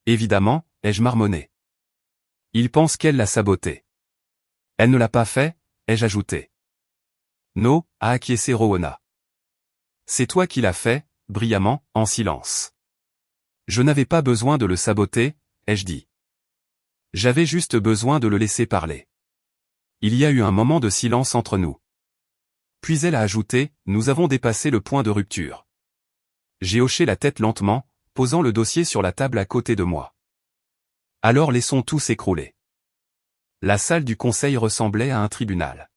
Évidemment, ai-je marmonné. Il pense qu'elle l'a saboté. Elle ne l'a pas fait, ai-je ajouté. No, a acquiescé Rowena. C'est toi qui l'as fait, brillamment, en silence. Je n'avais pas besoin de le saboter, ai-je dit. J'avais juste besoin de le laisser parler. Il y a eu un moment de silence entre nous. Puis elle a ajouté, nous avons dépassé le point de rupture. J'ai hoché la tête lentement, posant le dossier sur la table à côté de moi. Alors laissons tout s'écrouler. La salle du conseil ressemblait à un tribunal.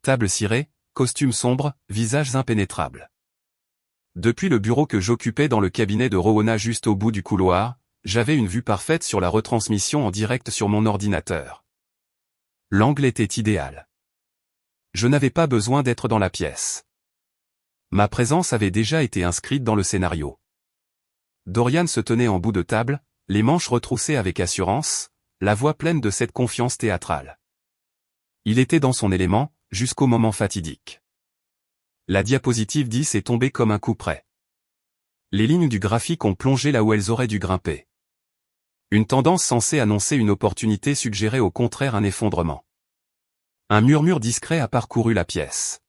Table cirée, costume sombre, visages impénétrables. Depuis le bureau que j'occupais dans le cabinet de Rowena juste au bout du couloir, j'avais une vue parfaite sur la retransmission en direct sur mon ordinateur. L'angle était idéal. Je n'avais pas besoin d'être dans la pièce. Ma présence avait déjà été inscrite dans le scénario. Dorian se tenait en bout de table, les manches retroussées avec assurance, la voix pleine de cette confiance théâtrale. Il était dans son élément, jusqu'au moment fatidique. La diapositive 10 est tombée comme un coup près. Les lignes du graphique ont plongé là où elles auraient dû grimper. Une tendance censée annoncer une opportunité suggérait au contraire un effondrement. Un murmure discret a parcouru la pièce.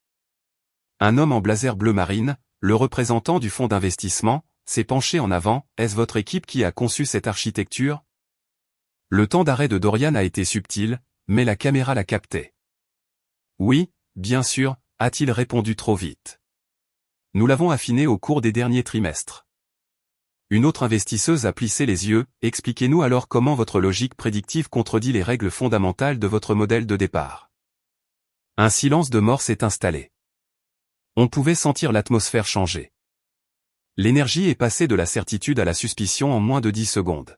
Un homme en blazer bleu marine, le représentant du fonds d'investissement, s'est penché en avant. Est-ce votre équipe qui a conçu cette architecture? Le temps d'arrêt de Dorian a été subtil, mais la caméra l'a capté. Oui, bien sûr, a-t-il répondu trop vite. Nous l'avons affiné au cours des derniers trimestres. Une autre investisseuse a plissé les yeux. Expliquez-nous alors comment votre logique prédictive contredit les règles fondamentales de votre modèle de départ. Un silence de mort s'est installé. On pouvait sentir l'atmosphère changer. L'énergie est passée de la certitude à la suspicion en moins de 10 secondes.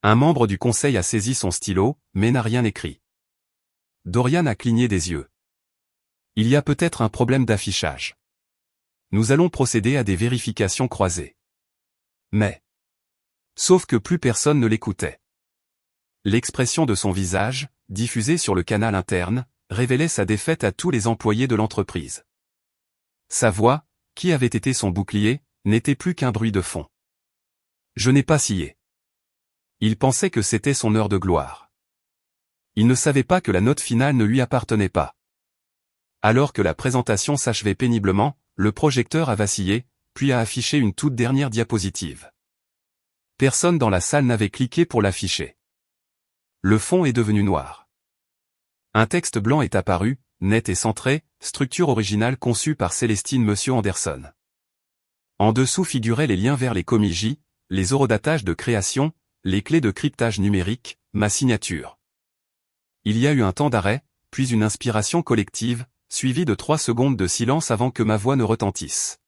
Un membre du conseil a saisi son stylo, mais n'a rien écrit. Dorian a cligné des yeux. Il y a peut-être un problème d'affichage. Nous allons procéder à des vérifications croisées. Mais... Sauf que plus personne ne l'écoutait. L'expression de son visage, diffusée sur le canal interne, révélait sa défaite à tous les employés de l'entreprise. Sa voix, qui avait été son bouclier, n'était plus qu'un bruit de fond. Je n'ai pas scié. Il pensait que c'était son heure de gloire. Il ne savait pas que la note finale ne lui appartenait pas. Alors que la présentation s'achevait péniblement, le projecteur a vacillé, puis a affiché une toute dernière diapositive. Personne dans la salle n'avait cliqué pour l'afficher. Le fond est devenu noir. Un texte blanc est apparu, net et centré, structure originale conçue par Célestine Monsieur Anderson. En dessous figuraient les liens vers les comities, les horodatages de création, les clés de cryptage numérique, ma signature. Il y a eu un temps d'arrêt, puis une inspiration collective, suivie de 3 secondes de silence avant que ma voix ne retentisse.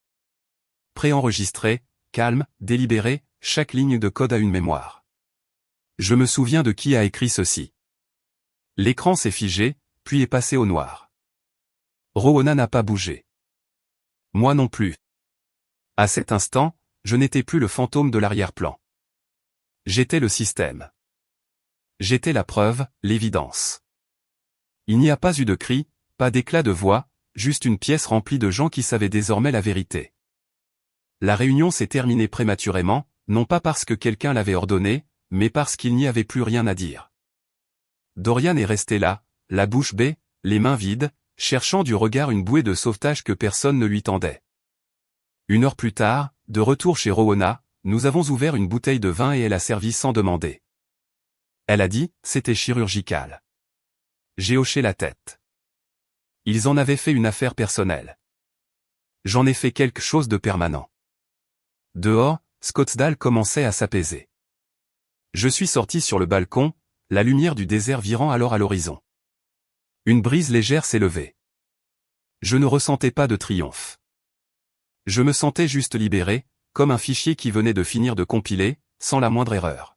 Préenregistré, calme, délibéré, chaque ligne de code a une mémoire. Je me souviens de qui a écrit ceci. L'écran s'est figé, puis est passé au noir. Rowena n'a pas bougé. Moi non plus. À cet instant, je n'étais plus le fantôme de l'arrière-plan. J'étais le système. J'étais la preuve, l'évidence. Il n'y a pas eu de cri, pas d'éclat de voix, juste une pièce remplie de gens qui savaient désormais la vérité. La réunion s'est terminée prématurément, non pas parce que quelqu'un l'avait ordonné, mais parce qu'il n'y avait plus rien à dire. Dorian est resté là, la bouche bée, les mains vides, cherchant du regard une bouée de sauvetage que personne ne lui tendait. 1 heure plus tard, de retour chez Rowena, nous avons ouvert une bouteille de vin et elle a servi sans demander. Elle a dit, c'était chirurgical. J'ai hoché la tête. Ils en avaient fait une affaire personnelle. J'en ai fait quelque chose de permanent. Dehors, Scottsdale commençait à s'apaiser. Je suis sorti sur le balcon, la lumière du désert virant alors à l'horizon. Une brise légère s'est levée. Je ne ressentais pas de triomphe. Je me sentais juste libéré, comme un fichier qui venait de finir de compiler, sans la moindre erreur.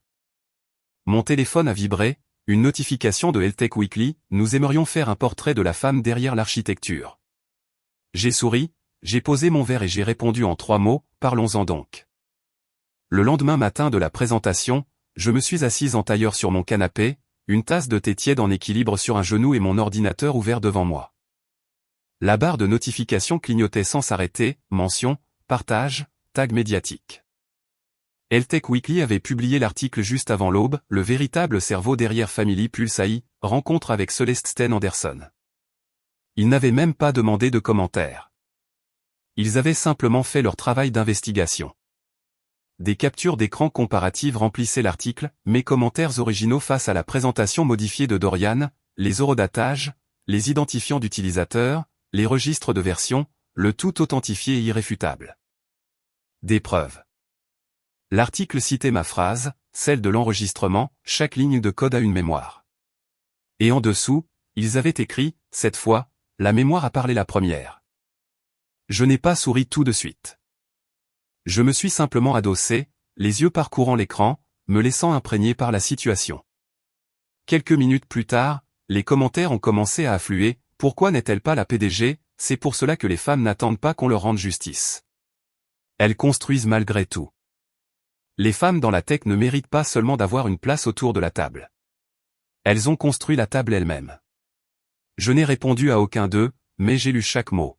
Mon téléphone a vibré, une notification de Health Tech Weekly, nous aimerions faire un portrait de la femme derrière l'architecture. J'ai souri, j'ai posé mon verre et j'ai répondu en 3 mots, parlons-en donc. Le lendemain matin de la présentation, je me suis assise en tailleur sur mon canapé, une tasse de thé tiède en équilibre sur un genou et mon ordinateur ouvert devant moi. La barre de notification clignotait sans s'arrêter, mention, partage, tag médiatique. Health Tech Weekly avait publié l'article juste avant l'aube, le véritable cerveau derrière Family Pulse AI, rencontre avec Celeste Sten Anderson. Ils n'avaient même pas demandé de commentaires. Ils avaient simplement fait leur travail d'investigation. Des captures d'écran comparatives remplissaient l'article, mes commentaires originaux face à la présentation modifiée de Dorian, les horodatages, les identifiants d'utilisateurs, les registres de version, le tout authentifié et irréfutable. Des preuves. L'article citait ma phrase, celle de l'enregistrement, chaque ligne de code a une mémoire. Et en dessous, ils avaient écrit, cette fois, la mémoire a parlé la première. Je n'ai pas souri tout de suite. Je me suis simplement adossé, les yeux parcourant l'écran, me laissant imprégner par la situation. Quelques minutes plus tard, les commentaires ont commencé à affluer, pourquoi n'est-elle pas la PDG, c'est pour cela que les femmes n'attendent pas qu'on leur rende justice. Elles construisent malgré tout. Les femmes dans la tech ne méritent pas seulement d'avoir une place autour de la table. Elles ont construit la table elles-mêmes. Je n'ai répondu à aucun d'eux, mais j'ai lu chaque mot.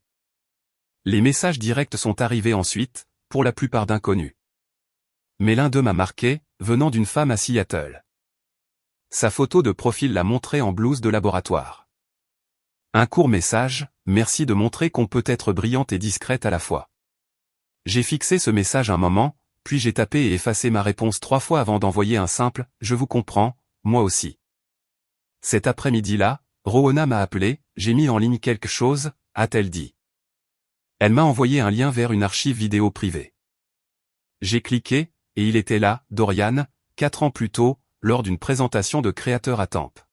Les messages directs sont arrivés ensuite, pour la plupart d'inconnus. Mais l'un d'eux m'a marqué, venant d'une femme à Seattle. Sa photo de profil l'a montré en blouse de laboratoire. Un court message, merci de montrer qu'on peut être brillante et discrète à la fois. J'ai fixé ce message un moment, puis j'ai tapé et effacé ma réponse 3 fois avant d'envoyer un simple « Je vous comprends, moi aussi ». Cet après-midi-là, Rowana m'a appelé, j'ai mis en ligne quelque chose, a-t-elle dit. Elle m'a envoyé un lien vers une archive vidéo privée. J'ai cliqué, et il était là, Dorian, 4 ans plus tôt, lors d'une présentation de créateurs à Tampa.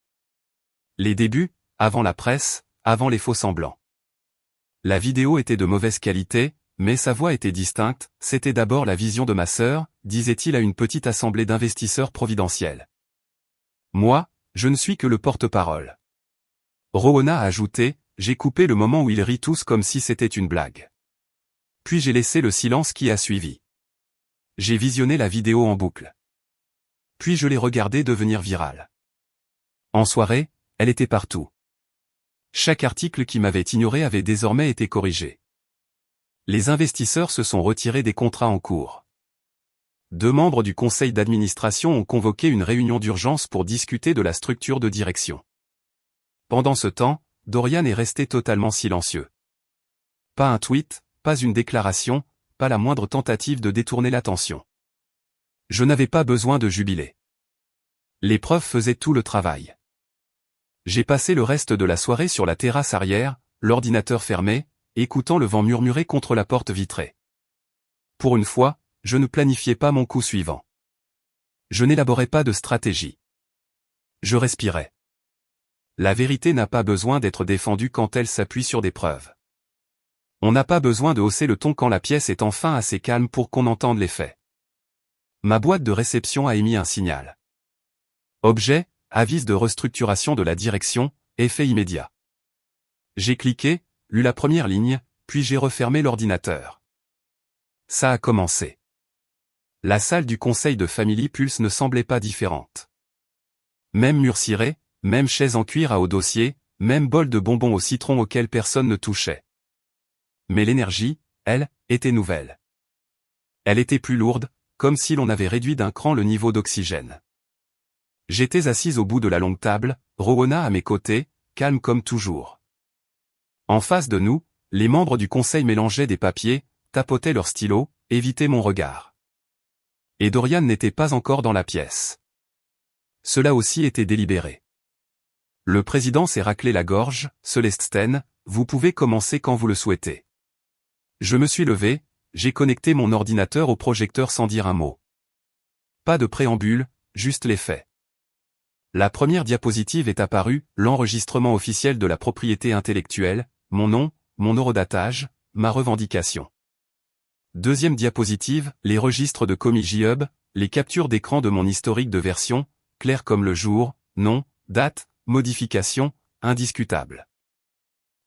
Les débuts, avant la presse, avant les faux-semblants. La vidéo était de mauvaise qualité, mais sa voix était distincte, c'était d'abord la vision de ma sœur, disait-il à une petite assemblée d'investisseurs providentiels. Moi, je ne suis que le porte-parole. Rowana a ajouté, j'ai coupé le moment où ils rient tous comme si c'était une blague. Puis j'ai laissé le silence qui a suivi. J'ai visionné la vidéo en boucle. Puis je l'ai regardée devenir virale. En soirée, elle était partout. Chaque article qui m'avait ignoré avait désormais été corrigé. Les investisseurs se sont retirés des contrats en cours. 2 membres du conseil d'administration ont convoqué une réunion d'urgence pour discuter de la structure de direction. Pendant ce temps, Dorian est resté totalement silencieux. Pas un tweet, pas une déclaration, pas la moindre tentative de détourner l'attention. Je n'avais pas besoin de jubiler. Les preuves faisaient tout le travail. J'ai passé le reste de la soirée sur la terrasse arrière, l'ordinateur fermé, écoutant le vent murmurer contre la porte vitrée. Pour une fois, je ne planifiais pas mon coup suivant. Je n'élaborais pas de stratégie. Je respirais. La vérité n'a pas besoin d'être défendue quand elle s'appuie sur des preuves. On n'a pas besoin de hausser le ton quand la pièce est enfin assez calme pour qu'on entende les faits. Ma boîte de réception a émis un signal. Objet, avis de restructuration de la direction, effet immédiat. J'ai cliqué, lu la première ligne, puis j'ai refermé l'ordinateur. Ça a commencé. La salle du conseil de Family Pulse ne semblait pas différente. Même mur ciré, même chaise en cuir à haut dossier, même bol de bonbons au citron auquel personne ne touchait. Mais l'énergie, elle, était nouvelle. Elle était plus lourde, comme si l'on avait réduit d'un cran le niveau d'oxygène. J'étais assise au bout de la longue table, Rowana à mes côtés, calme comme toujours. En face de nous, les membres du conseil mélangeaient des papiers, tapotaient leurs stylos, évitaient mon regard. Et Dorian n'était pas encore dans la pièce. Cela aussi était délibéré. Le président s'est raclé la gorge, Celeste Sten, vous pouvez commencer quand vous le souhaitez. Je me suis levé, j'ai connecté mon ordinateur au projecteur sans dire un mot. Pas de préambule, juste les faits. La première diapositive est apparue, l'enregistrement officiel de la propriété intellectuelle, mon nom, mon horodatage, ma revendication. Deuxième diapositive, les registres de Comi JHub, les captures d'écran de mon historique de version, clair comme le jour, nom, date, modification, indiscutable.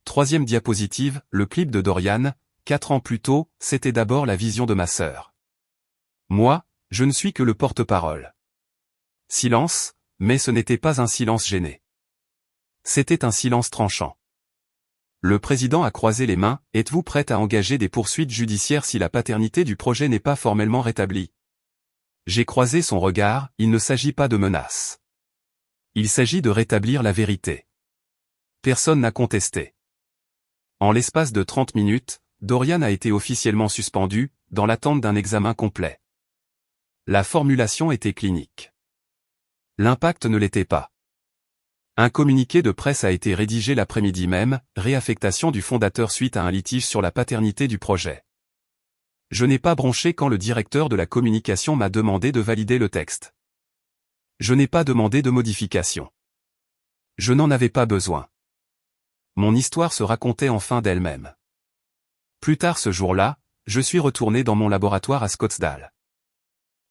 Troisième diapositive, le clip de Dorian, 4 ans plus tôt, c'était d'abord la vision de ma sœur. Moi, je ne suis que le porte-parole. Silence, mais ce n'était pas un silence gêné. C'était un silence tranchant. Le président a croisé les mains, êtes-vous prête à engager des poursuites judiciaires si la paternité du projet n'est pas formellement rétablie? J'ai croisé son regard, il ne s'agit pas de menaces. Il s'agit de rétablir la vérité. Personne n'a contesté. En l'espace de 30 minutes, Dorian a été officiellement suspendu, dans l'attente d'un examen complet. La formulation était clinique. L'impact ne l'était pas. Un communiqué de presse a été rédigé l'après-midi même, réaffectation du fondateur suite à un litige sur la paternité du projet. Je n'ai pas bronché quand le directeur de la communication m'a demandé de valider le texte. Je n'ai pas demandé de modification. Je n'en avais pas besoin. Mon histoire se racontait enfin d'elle-même. Plus tard ce jour-là, je suis retourné dans mon laboratoire à Scottsdale.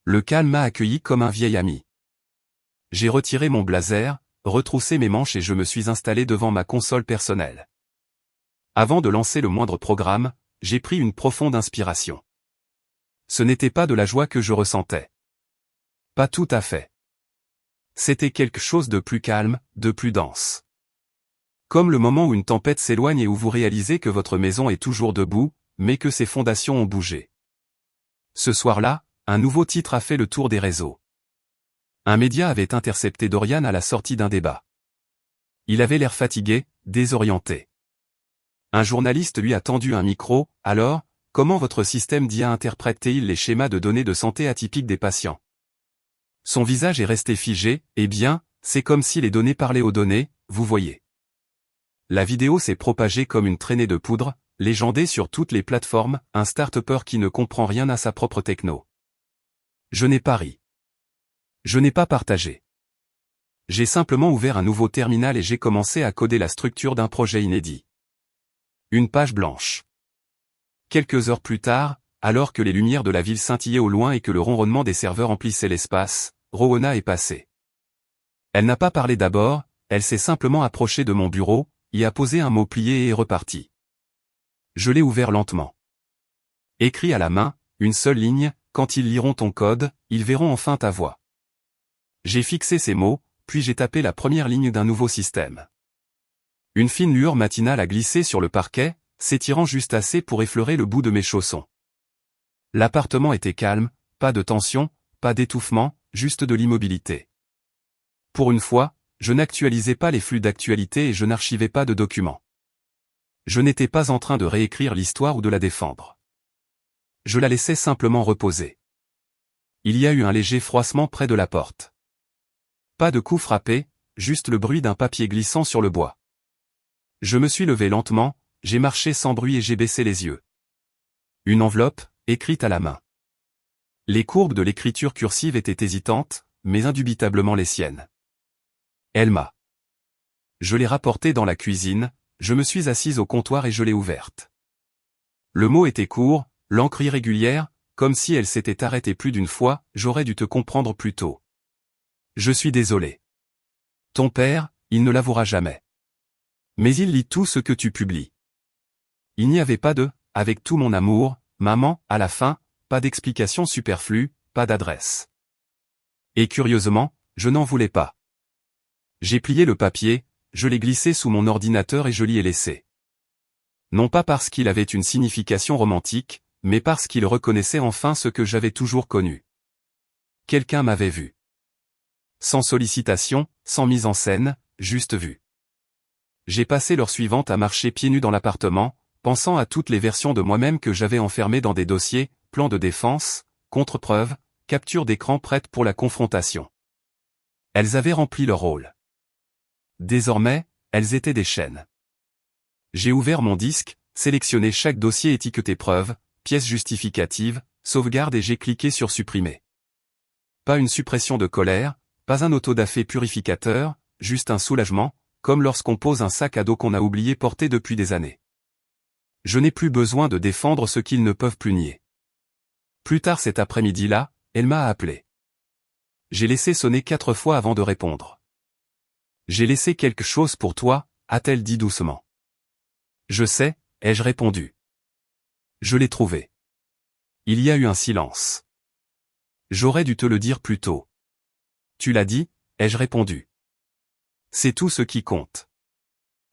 Le calme m'a accueilli comme un vieil ami. J'ai retiré mon blazer, retroussé mes manches et je me suis installé devant ma console personnelle. Avant de lancer le moindre programme, j'ai pris une profonde inspiration. Ce n'était pas de la joie que je ressentais. Pas tout à fait. C'était quelque chose de plus calme, de plus dense. Comme le moment où une tempête s'éloigne et où vous réalisez que votre maison est toujours debout, mais que ses fondations ont bougé. Ce soir-là, un nouveau titre a fait le tour des réseaux. Un média avait intercepté Dorian à la sortie d'un débat. Il avait l'air fatigué, désorienté. Un journaliste lui a tendu un micro, « Alors, comment votre système d'IA interprète-t-il les schémas de données de santé atypiques des patients ?» Son visage est resté figé, « Eh bien, c'est comme si les données parlaient aux données, vous voyez. » La vidéo s'est propagée comme une traînée de poudre, légendée sur toutes les plateformes, un start-upper qui ne comprend rien à sa propre techno. Je n'ai pas ri. Je n'ai pas partagé. J'ai simplement ouvert un nouveau terminal et j'ai commencé à coder la structure d'un projet inédit. Une page blanche. Quelques heures plus tard, alors que les lumières de la ville scintillaient au loin et que le ronronnement des serveurs emplissait l'espace, Rowana est passée. Elle n'a pas parlé d'abord, elle s'est simplement approchée de mon bureau, y a posé un mot plié et est repartie. Je l'ai ouvert lentement. Écrit à la main, une seule ligne, quand ils liront ton code, ils verront enfin ta voix. J'ai fixé ces mots, puis j'ai tapé la première ligne d'un nouveau système. Une fine lueur matinale a glissé sur le parquet, s'étirant juste assez pour effleurer le bout de mes chaussons. L'appartement était calme, pas de tension, pas d'étouffement, juste de l'immobilité. Pour une fois, je n'actualisais pas les flux d'actualité et je n'archivais pas de documents. Je n'étais pas en train de réécrire l'histoire ou de la défendre. Je la laissais simplement reposer. Il y a eu un léger froissement près de la porte. Pas de coup frappé, juste le bruit d'un papier glissant sur le bois. Je me suis levé lentement, j'ai marché sans bruit et j'ai baissé les yeux. Une enveloppe, écrite à la main. Les courbes de l'écriture cursive étaient hésitantes, mais indubitablement les siennes. Elma. Je l'ai rapportée dans la cuisine, je me suis assise au comptoir et je l'ai ouverte. Le mot était court, l'encre irrégulière, comme si elle s'était arrêtée plus d'une fois, j'aurais dû te comprendre plus tôt. Je suis désolé. Ton père, il ne l'avouera jamais. Mais il lit tout ce que tu publies. Il n'y avait pas de « avec tout mon amour, maman » à la fin, pas d'explication superflue, pas d'adresse. Et curieusement, je n'en voulais pas. J'ai plié le papier, je l'ai glissé sous mon ordinateur et je l'y ai laissé. Non pas parce qu'il avait une signification romantique, mais parce qu'il reconnaissait enfin ce que j'avais toujours connu. Quelqu'un m'avait vu. Sans sollicitation, sans mise en scène, juste vu. J'ai passé l'heure suivante à marcher pieds nus dans l'appartement, pensant à toutes les versions de moi-même que j'avais enfermées dans des dossiers, plans de défense, contre-preuves, captures d'écran prêtes pour la confrontation. Elles avaient rempli leur rôle. Désormais, elles étaient des chaînes. J'ai ouvert mon disque, sélectionné chaque dossier étiqueté preuve, pièce justificative, sauvegarde et j'ai cliqué sur supprimer. Pas une suppression de colère, pas un autodafé purificateur, juste un soulagement, comme lorsqu'on pose un sac à dos qu'on a oublié porter depuis des années. Je n'ai plus besoin de défendre ce qu'ils ne peuvent plus nier. Plus tard cet après-midi-là, elle m'a appelé. J'ai laissé sonner 4 fois avant de répondre. J'ai laissé quelque chose pour toi, a-t-elle dit doucement. Je sais, ai-je répondu. Je l'ai trouvé. Il y a eu un silence. J'aurais dû te le dire plus tôt. Tu l'as dit, ai-je répondu. C'est tout ce qui compte.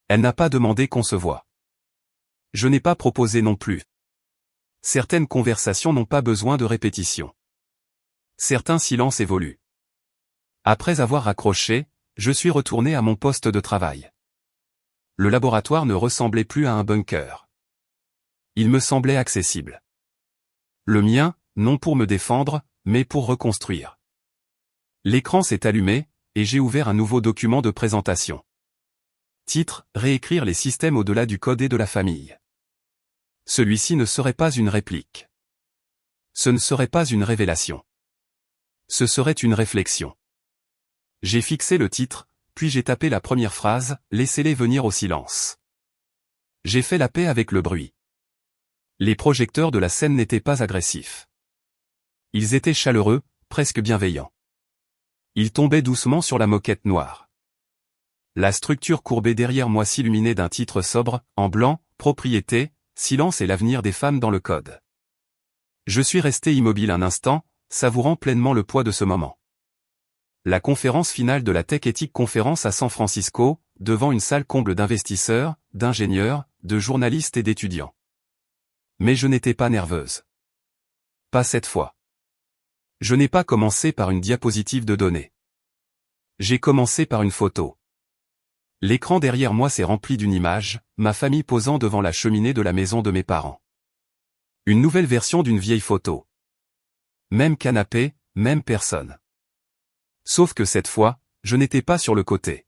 Elle n'a pas demandé qu'on se voie. Je n'ai pas proposé non plus. Certaines conversations n'ont pas besoin de répétition. Certains silences évoluent. Après avoir raccroché, je suis retourné à mon poste de travail. Le laboratoire ne ressemblait plus à un bunker. Il me semblait accessible. Le mien, non pour me défendre, mais pour reconstruire. L'écran s'est allumé, et j'ai ouvert un nouveau document de présentation. Titre, réécrire les systèmes au-delà du code et de la famille. Celui-ci ne serait pas une réplique. Ce ne serait pas une révélation. Ce serait une réflexion. J'ai fixé le titre, puis j'ai tapé la première phrase, laissez-les venir au silence. J'ai fait la paix avec le bruit. Les projecteurs de la scène n'étaient pas agressifs. Ils étaient chaleureux, presque bienveillants. Ils tombaient doucement sur la moquette noire. La structure courbée derrière moi s'illuminait d'un titre sobre, en blanc, propriété, silence et l'avenir des femmes dans le code. Je suis resté immobile un instant, savourant pleinement le poids de ce moment. La conférence finale de la Tech Ethic Conference à San Francisco, devant une salle comble d'investisseurs, d'ingénieurs, de journalistes et d'étudiants. Mais je n'étais pas nerveuse. Pas cette fois. Je n'ai pas commencé par une diapositive de données. J'ai commencé par une photo. L'écran derrière moi s'est rempli d'une image, ma famille posant devant la cheminée de la maison de mes parents. Une nouvelle version d'une vieille photo. Même canapé, même personne. Sauf que cette fois, je n'étais pas sur le côté.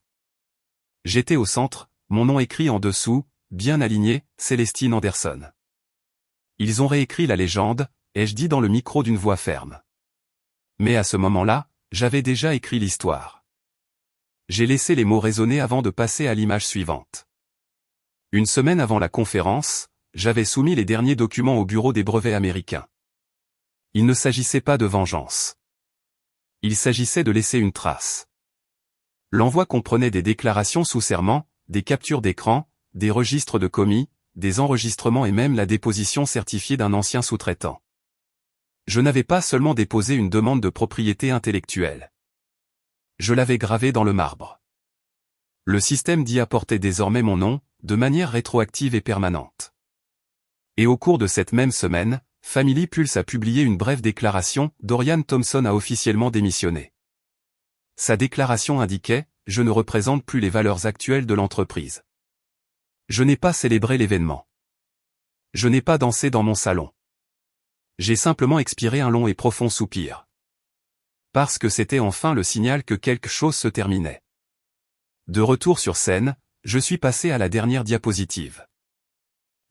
J'étais au centre, mon nom écrit en dessous, bien aligné, Célestine Anderson. Ils ont réécrit la légende, ai-je dit dans le micro d'une voix ferme. Mais à ce moment-là, j'avais déjà écrit l'histoire. J'ai laissé les mots résonner avant de passer à l'image suivante. Une semaine avant la conférence, j'avais soumis les derniers documents au bureau des brevets américains. Il ne s'agissait pas de vengeance. Il s'agissait de laisser une trace. L'envoi comprenait des déclarations sous serment, des captures d'écran, des registres de commis, des enregistrements et même la déposition certifiée d'un ancien sous-traitant. Je n'avais pas seulement déposé une demande de propriété intellectuelle. Je l'avais gravée dans le marbre. Le système d'IA portait désormais mon nom, de manière rétroactive et permanente. Et au cours de cette même semaine, Family Pulse a publié une brève déclaration, Dorian Thompson a officiellement démissionné. Sa déclaration indiquait, je ne représente plus les valeurs actuelles de l'entreprise. Je n'ai pas célébré l'événement. Je n'ai pas dansé dans mon salon. J'ai simplement expiré un long et profond soupir. Parce que c'était enfin le signal que quelque chose se terminait. De retour sur scène, je suis passé à la dernière diapositive.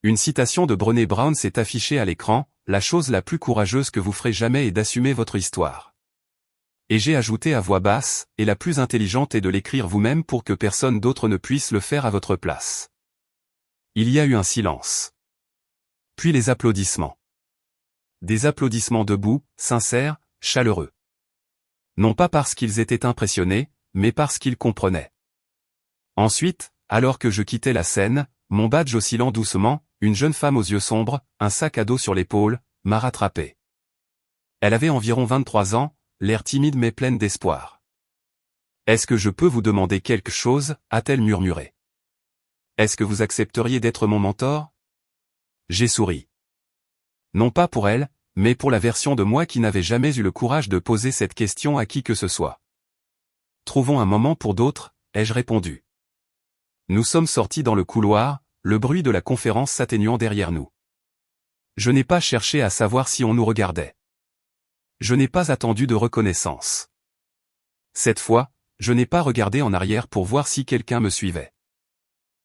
Une citation de Brené Brown s'est affichée à l'écran, la chose la plus courageuse que vous ferez jamais est d'assumer votre histoire. Et j'ai ajouté à voix basse, et la plus intelligente est de l'écrire vous-même pour que personne d'autre ne puisse le faire à votre place. Il y a eu un silence. Puis les applaudissements. Des applaudissements debout, sincères, chaleureux. Non pas parce qu'ils étaient impressionnés, mais parce qu'ils comprenaient. Ensuite, alors que je quittais la scène, mon badge oscillant doucement, une jeune femme aux yeux sombres, un sac à dos sur l'épaule, m'a rattrapé. Elle avait environ 23 ans, l'air timide mais pleine d'espoir. « Est-ce que je peux vous demander quelque chose ?» a-t-elle murmuré. « Est-ce que vous accepteriez d'être mon mentor ?» J'ai souri. Non pas pour elle, mais pour la version de moi qui n'avait jamais eu le courage de poser cette question à qui que ce soit. « Trouvons un moment pour d'autres », ai-je répondu. Nous sommes sortis dans le couloir, le bruit de la conférence s'atténuant derrière nous. Je n'ai pas cherché à savoir si on nous regardait. Je n'ai pas attendu de reconnaissance. Cette fois, je n'ai pas regardé en arrière pour voir si quelqu'un me suivait.